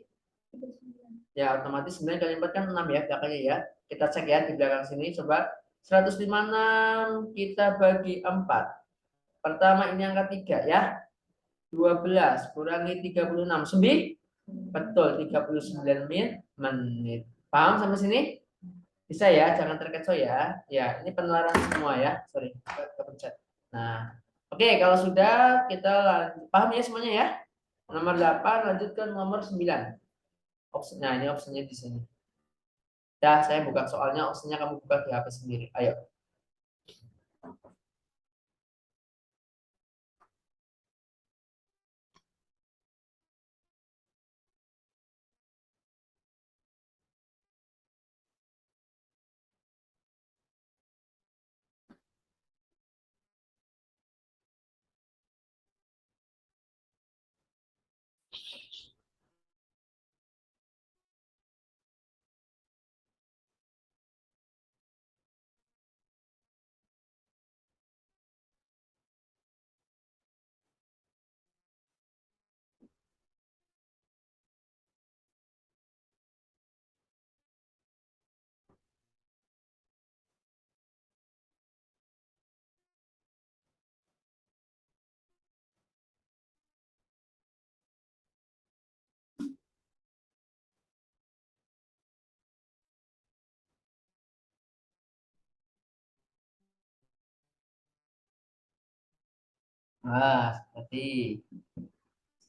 Ya, otomatis sebenarnya kali 4 kan 6 ya, belakangnya ya. Kita cek ya di belakang sini, coba. 156 kita bagi 4. Pertama ini angka 3 ya. 12 kurangi 36. Betul, 39 menit. Paham sampai sini? Bisa ya, jangan terkecoh ya. Ya, ini penelaran semua ya. Sorry, kepencet. Nah, oke, kalau sudah kita lanjut. Paham ya semuanya ya? Nomor 8 lanjut ke nomor 9. Nah, ini opsinya di sini. Ya, saya buka soalnya, opsinya kamu buka di HP sendiri. Ayo. Seperti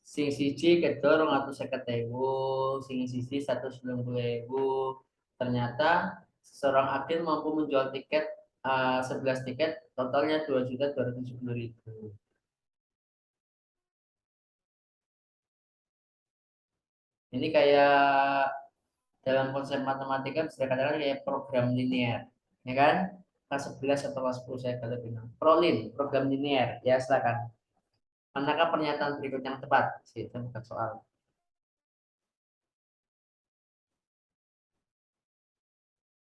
sing siji kedor 250.000, sing siji 190.000. Ternyata seorang agen mampu menjual tiket 11 tiket, totalnya 2.270.000. Ini kayak dalam konsep matematika bisa dikatakan kayak program linear, ya kan? Kelas 11 atau kelas 10 saya kalau bilang. Prolin, program linear. Ya, silakan. Manakah pernyataan berikut yang tepat? Itu bukan soal.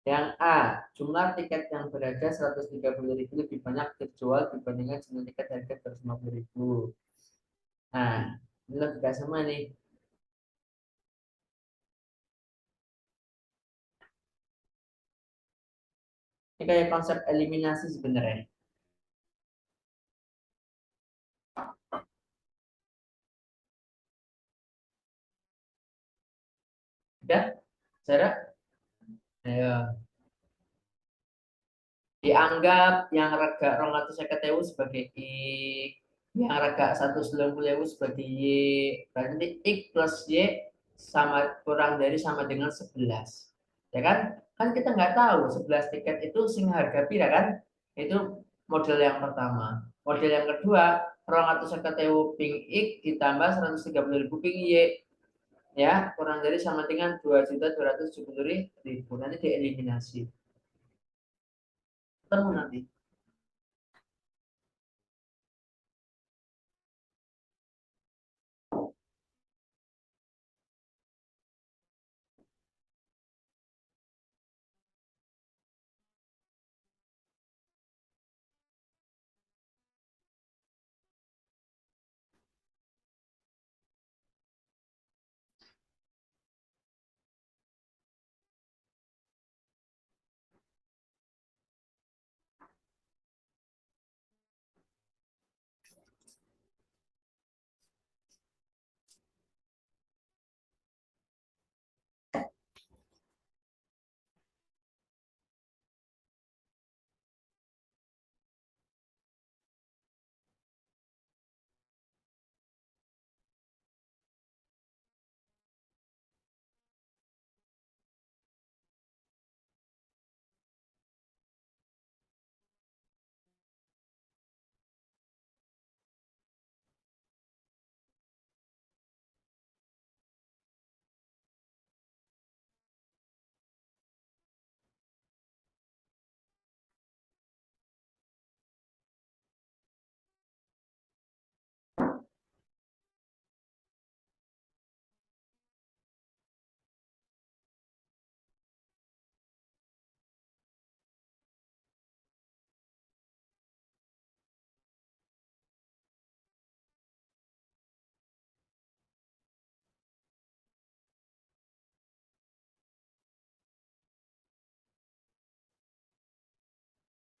Yang A, jumlah tiket yang berharga 130.000 lebih banyak terjual dibandingkan jumlah tiket harga 250.000. Nah, ini logika sama nih. Ini kayak konsep eliminasi sebenarnya. Udah, Sarah? Ayo. Dianggap yang rega 250.000 sebagai X, yang rega 190.000 sebagai Y. Berarti X plus Y sama kurang dari sama dengan 11. Ya kan? Kan kita nggak tahu 11 tiket itu sing harga pira kan? Itu model yang pertama. Model yang kedua, 250.000 ping X ditambah 130.000 ping Y. Ya, kurang dari sama dengan 2.270.000. Nanti dieliminasi. Ketemu nanti.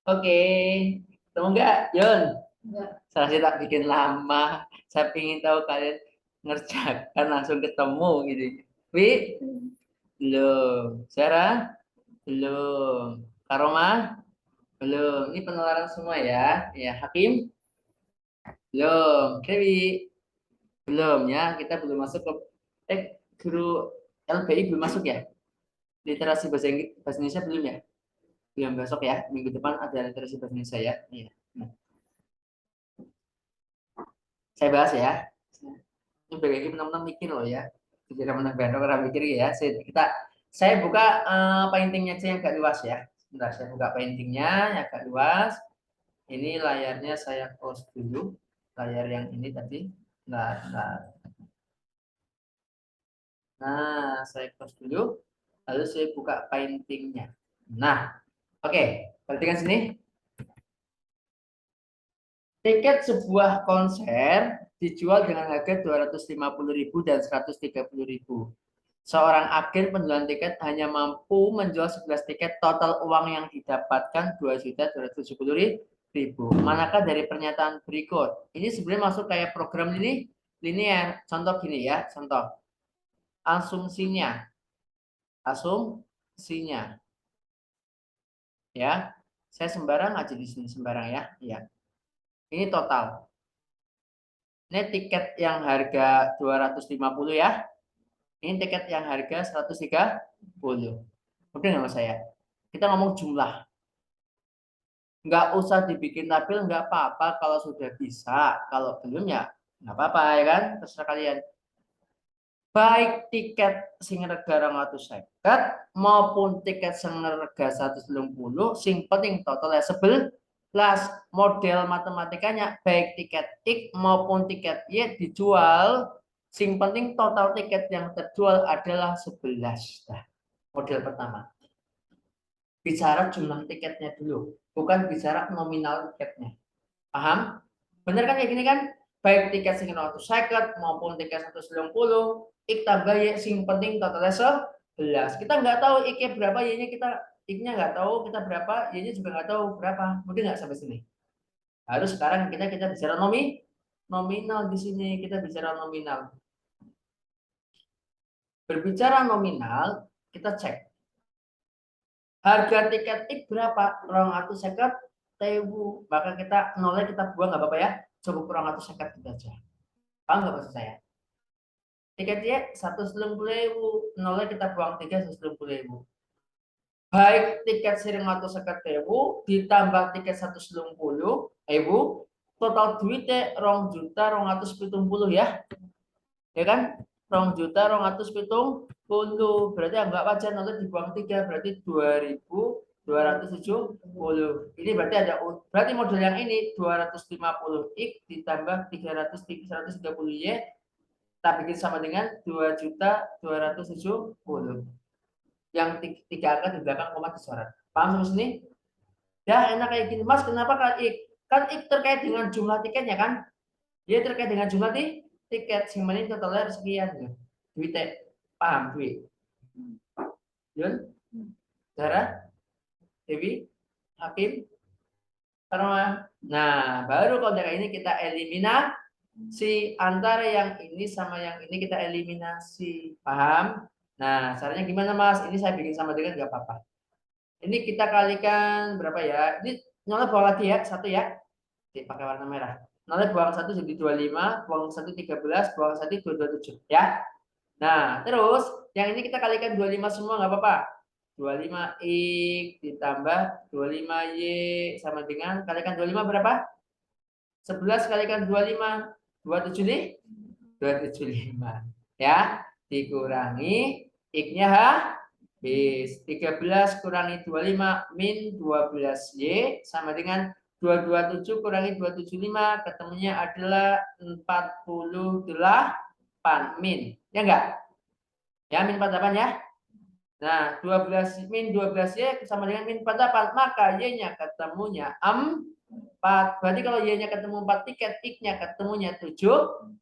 Oke, ketemu nggak, Yon? Enggak. Saya tak bikin lama. Saya ingin tahu kalian ngerjakan langsung ketemu gitu. Wi, belum. Sarah, belum. Karoma, belum. Ini penularan semua ya. Ya, Hakim, belum. Dewi, belum ya. Kita belum masuk ke guru LBI belum masuk ya. Literasi bahasa Indonesia belum ya? Belum, besok ya. Minggu depan ada literasi bahasa Indonesia ya. Iya. Nah, saya bahas ya. Ini bagi teman-teman mikir loh ya. Tidak menambah orang mikir ya. Saya buka paintingnya aja yang agak luas ya. Sebentar, saya buka paintingnya yang agak luas. Ini layarnya saya close dulu. Layar yang ini tadi. Nah. Nah, saya close dulu. Lalu saya buka paintingnya. Nah, oke. Perhatikan sini. Tiket sebuah konser dijual dengan harga 250.000 dan 130.000. Seorang agen penjualan tiket hanya mampu menjual 11 tiket, total uang yang didapatkan 2.270.000. Manakah dari pernyataan berikut? Ini sebenarnya masuk kayak program ini linear. Contoh gini ya, contoh. Asumsinya. Asumsinya. Ya. Saya sembarang aja di sini sembarang ya. Ya. Ini total. Ini tiket yang harga 250 ya. Ini tiket yang harga 130. Udah nggak mas saya? Kita ngomong jumlah. Nggak usah dibikin tabel, nggak apa-apa kalau sudah bisa. Kalau belum ya nggak apa-apa ya kan, terserah kalian. Baik tiket sing rega 250 maupun tiket sing rega 130, sing penting totalnya 11. Model matematikanya baik tiket X maupun tiket Y dijual, sing penting total tiket yang terjual adalah 11. Nah, model pertama. Bicara jumlah tiketnya dulu, bukan bicara nominal tiketnya. Paham? Bener kan kayak gini kan? Baik tiket sing 150 maupun tiket 190, ik tambah y sing penting totalnya 11. Kita nggak tahu ik berapa, y-nya kita ik-nya nggak tahu kita berapa, y-nya juga nggak tahu berapa. Mungkin nggak sampai sini. Harus sekarang kita bicara nominal di sini, kita bicara nominal. Berbicara nominal, kita cek. Harga tiket ik berapa? 250.000. Maka kita nolnya kita buang nggak apa-apa ya. Cukup 250 gitu aja. Paham nggak maksud saya? Tiketnya 190.000, nolnya kita buang 190.000. Baik tiket 150.000 ditambah tiket 190.000, total duitnya 2.270.000 ya. Ya kan? 2.270.000. Berarti anggap aja nolnya dibuang 3, berarti 2.270. Ini berarti model yang ini 250 X ditambah 130 Y, kita bikin sama dengan 2.270. Yang tiga angka di belakang koma disorot. Paham sampai sini? Ya enak kayak gini. Mas, kenapa kan ik? Kan ik terkait dengan jumlah tiketnya kan? Dia terkait dengan jumlah tiket. Sing menit totalnya sekian ya. Duitnya. Paham duit? Yun? Zara? Dewi? Hakim? Karma? Nah, baru kalau kayak ini kita eliminasi antara yang ini sama yang ini, kita eliminasi. Paham? Nah, caranya gimana Mas? Ini saya bikin sama dengan nggak apa-apa. Ini kita kalikan berapa ya? Ini nolnya buang lagi ya, satu ya. Pakai warna merah. Nolnya buang satu jadi 25, buang satu 13, buang satu 227 ya. Nah, terus yang ini kita kalikan 25 semua nggak apa-apa. 25x ditambah 25y sama dengan kalikan 25 berapa? 11 kalikan 25, 275 ya. Dikurangi x-nya habis 13 kurangi 25 min 12y sama dengan 227 kurangi 275, ketemunya adalah 48 min. Ya enggak? Ya min 48 ya. Nah, 12 min 12y sama dengan min 48, maka y-nya ketemunya 4. Berarti kalau y-nya ketemu 4 tiket, x-nya ketemunya 7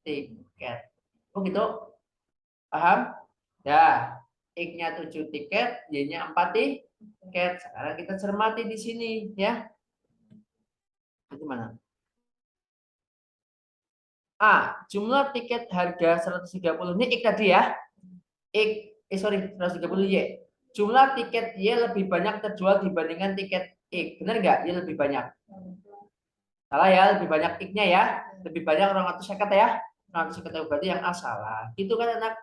tiket. Oh gitu. Paham? Ya, x-nya 7 tiket, y-nya 4 tiket. Sekarang kita cermati di sini ya. Itu mana? A, jumlah tiket harga 130 ini x tadi ya. Sorry, 130 Y. Jumlah tiket Y lebih banyak terjual dibandingkan tiket X. Benar nggak? Y lebih banyak. Salah ya, lebih banyak X-nya ya. Lebih banyak orang atau seket ya. Orang atau seket berarti yang A salah. Itu kan anak.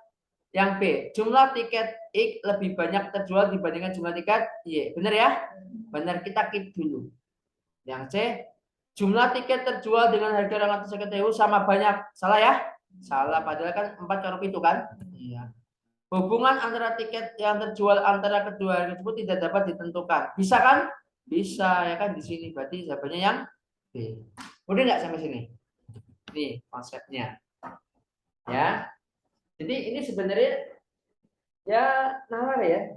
Yang B, jumlah tiket X lebih banyak terjual dibandingkan jumlah tiket Y. Benar ya? Benar, kita keep dulu. Yang C, jumlah tiket terjual dengan harga 250.000 sama banyak. Salah ya? Salah, padahal kan 4 corak itu kan? Iya. Hubungan antara tiket yang terjual antara kedua harga tersebut tidak dapat ditentukan. Bisa kan? Bisa ya kan, di sini berarti jawabannya yang B. Udah nggak sampai sini? Nih konsepnya. Ya. Jadi ini sebenarnya ya nalar ya.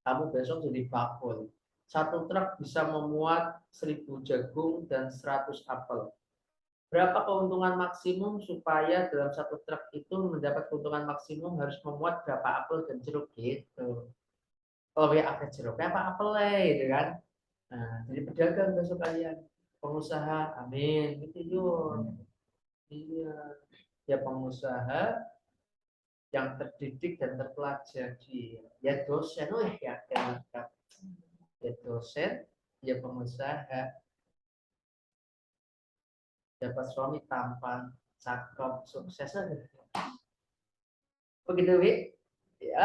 Kamu besok jadi bakul. Satu truk bisa memuat 1.000 jagung dan 100 apel. Berapa keuntungan maksimum supaya dalam satu truk itu mendapat keuntungan maksimum harus memuat berapa apel dan jeruk gitu. Kalau ya ada jeruknya apa apel gitu kan. Nah, jadi pedagang besok kalian, pengusaha, amin gitu yuk. Iya, ya pengusaha yang terdidik dan terpelajari, ya dosen, ya ya dosen, ya pengusaha. dapat suami tampan, cakep, sukses aja. Begitu, Wi? Ya.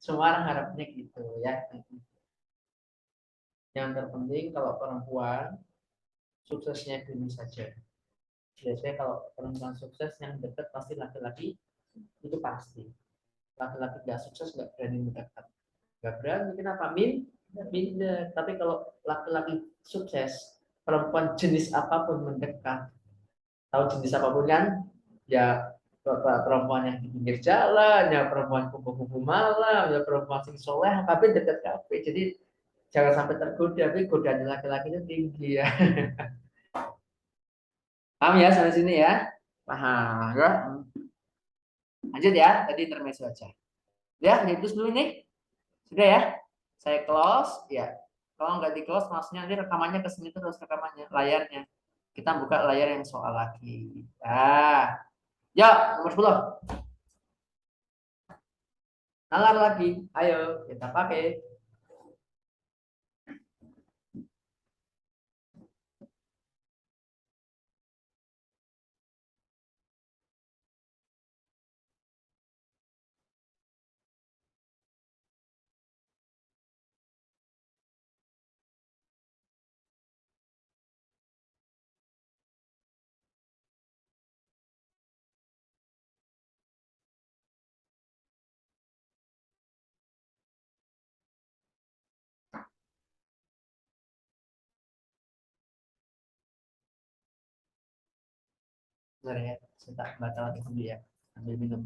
Semua orang harapnya gitu ya. Yang terpenting kalau perempuan suksesnya dulu saja. Biasanya kalau perempuan sukses yang dekat pasti laki-laki, itu pasti. Laki-laki nggak sukses nggak berani mendekat. Nggak berani kenapa? Minder. Tapi kalau laki-laki sukses, perempuan jenis apapun mendekat. Tahu jenis apapun kan? Ya perempuan yang di pinggir jalan, ya perempuan kupu-kupu malam, ya perempuan sing soleh, tapi dekat kafe. Jadi jangan sampai tergoda, tapi godaan laki-laki itu tinggi ya. Paham ya sampai sini ya? Paham ya? Lanjut ya, tadi intermezzo aja. Ya, itu dulu nih. Sudah ya? Saya close, ya. Kalau nggak di close, maksudnya nanti rekamannya ke sini terus rekamannya, layarnya. Kita buka layar yang soal lagi. Nah, ya, nomor 10. Nalar lagi. Ayo, kita pakai. Bentar ya, saya tak baca lagi dulu ya. Ambil minum.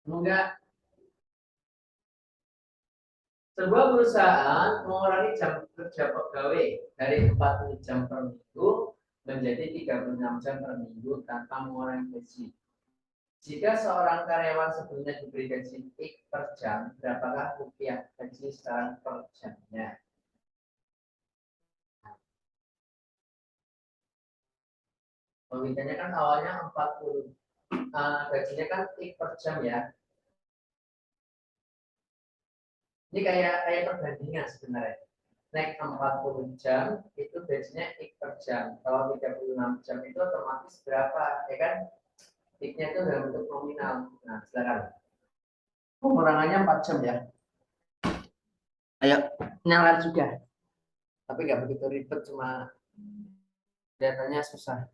Enggak. Sebuah perusahaan mengurangi jam kerja pegawai dari 40 jam per minggu menjadi 36 jam per minggu tanpa mengurangi gaji. Jika seorang karyawan sebelumnya diberi gaji X per jam, berapakah rupiah gaji sekarang per jamnya? Pembicaranya kan awalnya 40, gajinya kan X per jam ya. Ini kayak perbandingan sebenarnya. Naik 40 jam itu gajinya X per jam. Kalau 36 jam itu otomatis berapa? Ya kan? X-nya itu dalam bentuk nominal. Nah, silakan. Pengurangannya 4 jam ya. Ayo, nyala juga. Tapi nggak begitu ribet, cuma datanya susah.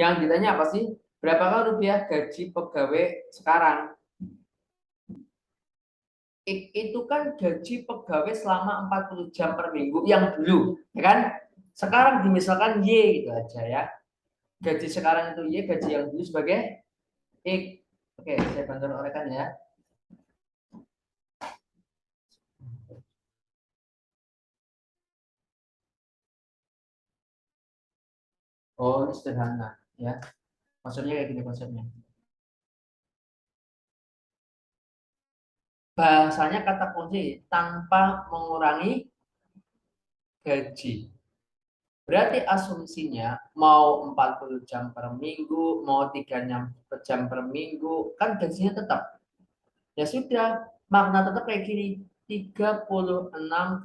Yang ditanya apa sih? Berapakah rupiah gaji pegawai sekarang? Itu kan gaji pegawai selama 40 jam per minggu yang dulu, ya kan? Sekarang dimisalkan Y gitu aja ya. Gaji sekarang itu Y, gaji yang dulu sebagai X. Oke, saya bantu rekan ya. Oh, ini sederhana ya. Maksudnya kayak gini konsepnya. Bahasanya kata kunci tanpa mengurangi gaji. Berarti asumsinya mau 40 jam per minggu, mau 3 jam per minggu, kan gajinya tetap. Ya sudah, makna tetap kayak gini. 36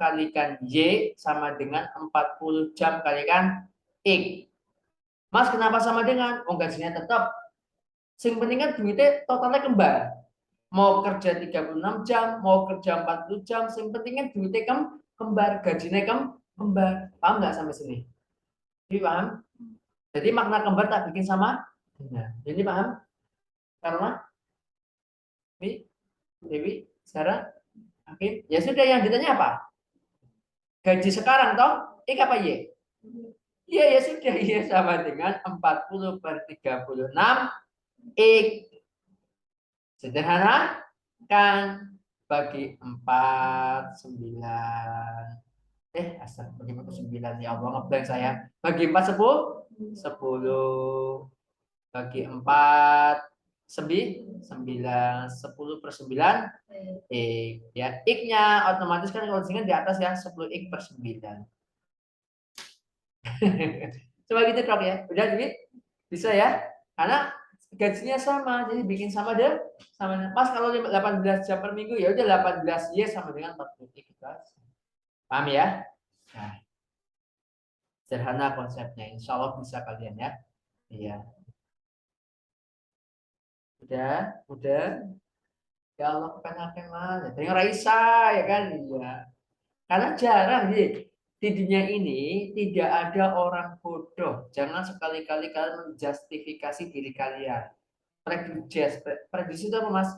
kalikan Y sama dengan 40 jam kalikan X. Mas, kenapa sama dengan? Oh, gajinya tetap. Sing penting kan duitnya totalnya kembar. Mau kerja 36 jam, mau kerja 40 jam, sing penting kan duitnya kembar, gajinya kembar. Paham nggak sampai sini? Jadi paham? Jadi makna kembar tak bikin sama dengan. Jadi paham? Karena Dewi, sekarang Hakim. Ya sudah, yang ditanya apa? Gaji sekarang toh? X apa Y? Iya, ya sudah, ya sama dengan 40 per 36 X. Sederhana kan? Bagi 4, 9. Asal bagi 9 ya Allah, ngeblank saya. Bagi 4, 10. 10. Bagi 4, 9. 10 per 9 X. Ya, X-nya otomatis kan kalau di atas ya, 10 X per 9. Coba gitu dok ya. Udah duit? Bisa ya? Karena gajinya sama, jadi bikin sama deh. Sama. Mas kalau 18 jam per minggu ya udah 18 Y sama dengan 40 X. Paham ya? Nah, sederhana konsepnya. Insya Allah bisa kalian ya. Iya. Udah. Ya Allah, kebanyakan lah. Ternyata Raisa ya kan? Iya. Karena jarang sih di dunia ini tidak ada orang bodoh. Jangan sekali-kali kalian menjustifikasi diri kalian. Prejudice itu apa mas?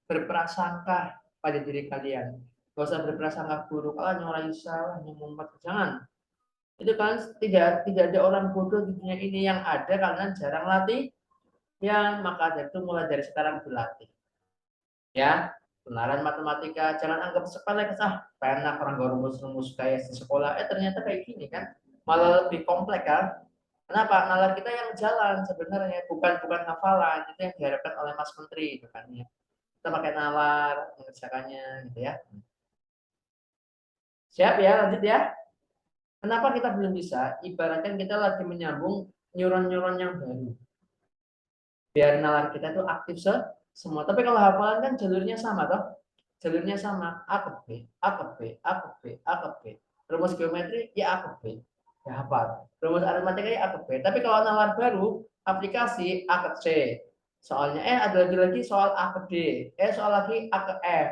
Berprasangka pada diri kalian. Gak usah berprasangka buruk. Ah, nyurai salah, nyumpet. Jangan. Itu kan tidak ada orang bodoh di dunia ini, yang ada kalian jarang latih. Yang maka dari itu mulai dari sekarang berlatih. Ya, kenalan matematika jangan anggap sepele, enak orang gak rumus-rumus kayak di sekolah, ternyata kayak gini kan, malah lebih kompleks kan. Kenapa? Nalar kita yang jalan sebenarnya, bukan hafalan. Itu yang diharapkan oleh Mas Menteri itu kan ya. Kita pakai nalar mengerjakannya gitu ya. Siap ya, lanjut ya. Kenapa kita belum bisa? Ibaratkan kita lagi menyambung neuron-neuron yang baru, biar nalar kita itu aktif semua. Tapi kalau hafalan kan jalurnya sama toh. Jalurnya sama, A ke B, A ke B, A ke B, A ke B. Rumus geometri ya A ke B. Ya hafal. Rumus aritmatika ya A ke B. Tapi kalau nalar baru, aplikasi A ke C. Soalnya ada lagi soal A ke D. Soal lagi A ke F.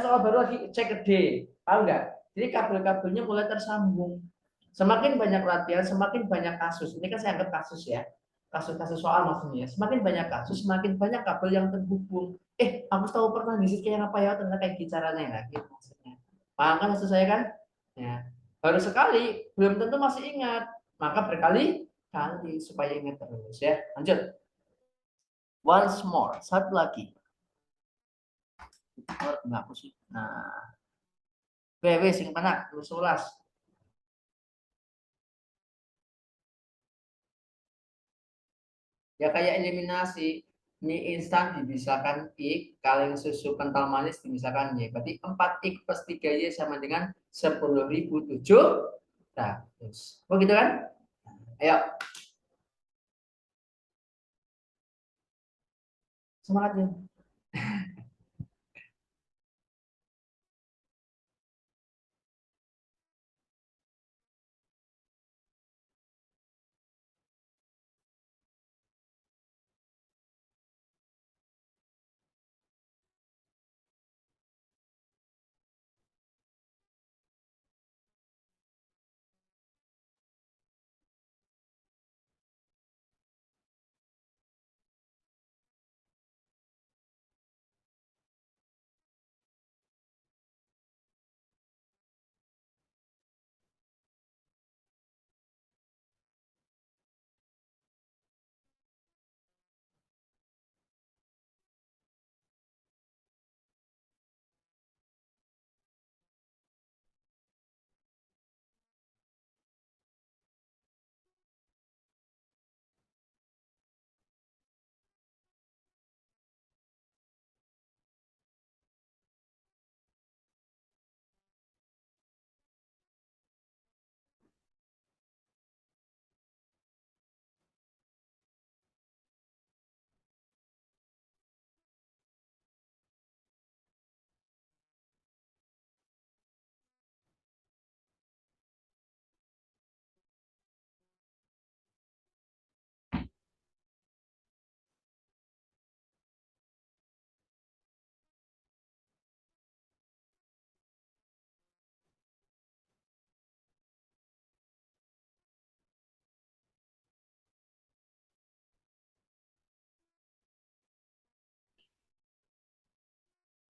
Soal baru lagi C ke D. Paham nggak? Jadi kabel-kabelnya mulai tersambung. Semakin banyak latihan, semakin banyak kasus. Ini kan saya anggap kasus ya. Kasus-kasus soal maksudnya. Semakin banyak kasus, semakin banyak kabel yang terhubung. Aku tahu pernah di situ kayak apa ya, ternyata kayak caranya ya, gitu maksudnya. Paham kan maksud saya kan? Ya. Baru sekali, belum tentu masih ingat. Maka berkali-kali supaya ingat terus ya. Lanjut. Once more, satu lagi. Enggak aku sih. Nah, wewe sing penak, terus ulas. Ya kayak eliminasi. Mie instan dipisahkan X, kaleng susu kental manis dipisahkan Y. Berarti 4X plus 3Y sama dengan 10.700. Oh gitu kan? Ayo, semangat ya.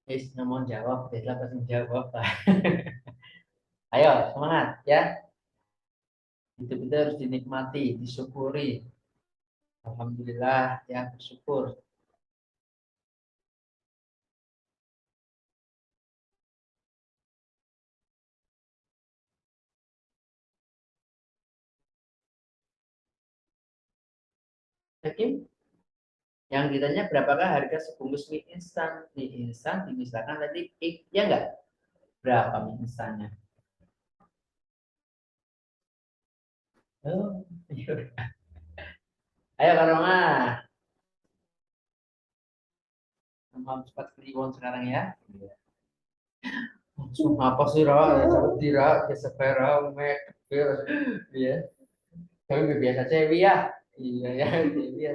Nggak mau jawab, biasa pasti jawab. Ayo, semangat ya. Hidup itu harus dinikmati, disyukuri. Alhamdulillah ya, bersyukur. Oke. Yang ditanya berapakah harga sebungkus mie instan? Mie instan dimisalkan tadi ya enggak? Berapa mie instannya? Oh, iya. Ayo Kak Roma, sama cepat kliwon sekarang ya. Langsung apa sih Ra? Ya cepet di Ra, biasa Vera, Mek, Iya. Tapi biasa Cewi ya. Iya ya, Cewi ya.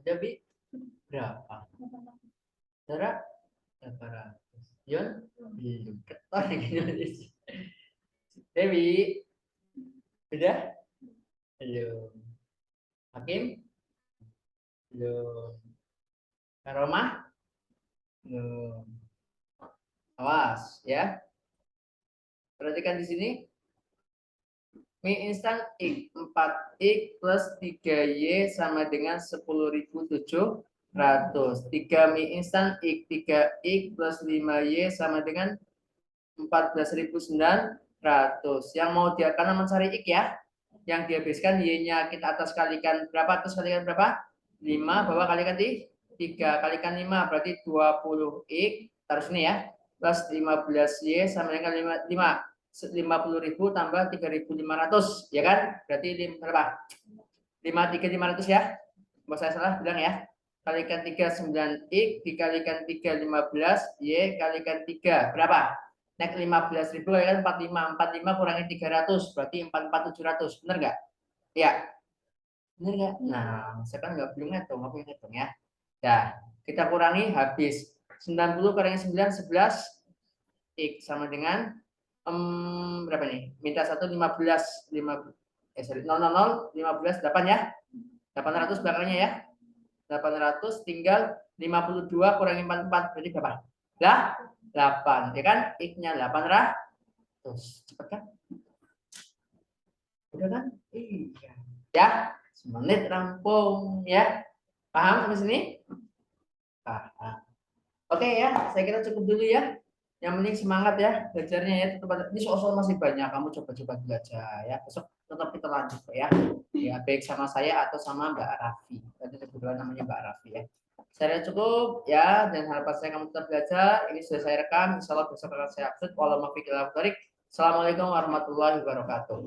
Jadi berapa? Saudara, berapa ratus? Yon, belum ketor gitu. Dewi, udah? Belum. Hakim, belum. Karomah, belum. Awas ya. Perhatikan di sini. Mie instan X 4X plus 3Y sama dengan 10.700. 3 mie instan X 3X plus 5Y sama dengan 14.900. Yang mau dia karena mencari X ya. Yang dihabiskan Y-nya kita atas kalikan berapa? Atas kalikan berapa? 5, bawah kalikan 3 kalikan 5 berarti 20X. Taruh sini ya. Plus 15Y sama dengan 50.000 tambah 3.500 ya kan? Berarti berapa? 53.500 ya. Kalau saya salah bilang ya. Kalikan 3 9x dikalikan 3 15 y kalikan 3 berapa? Naik 15.000 kalikan 45 kurangi 300 berarti 44.700. Benar nggak? Ya. Benar nggak? Nah, saya kan nggak belum ngitung, aku ngitung ya. Nah, kita kurangi habis 90 kurangi 9 11 x sama dengan berapa nih? Minta 1 15 sorry 000 15 8 ya. 800 belakangnya ya. 800 tinggal 52 kurangi 44 berarti berapa? Lah 8 ya kan? X-nya 800. Cepet kan? Udah kan? Iya. Ya, semenit rampung ya. Paham sampai sini? Paham. Oke ya, saya kira cukup dulu ya. Yang penting semangat ya belajarnya ya. Tetap ada. Ini soal-soal masih banyak. Kamu coba-coba belajar ya. Besok tetap kita lanjut ya. Ya baik sama saya atau sama Mbak Raffi. Tadi kebetulan namanya Mbak Raffi ya. Saya cukup ya dan harapan saya kamu tetap belajar. Ini sudah saya rekam. Insya Allah besok akan saya upload. Walau Assalamualaikum warahmatullahi wabarakatuh.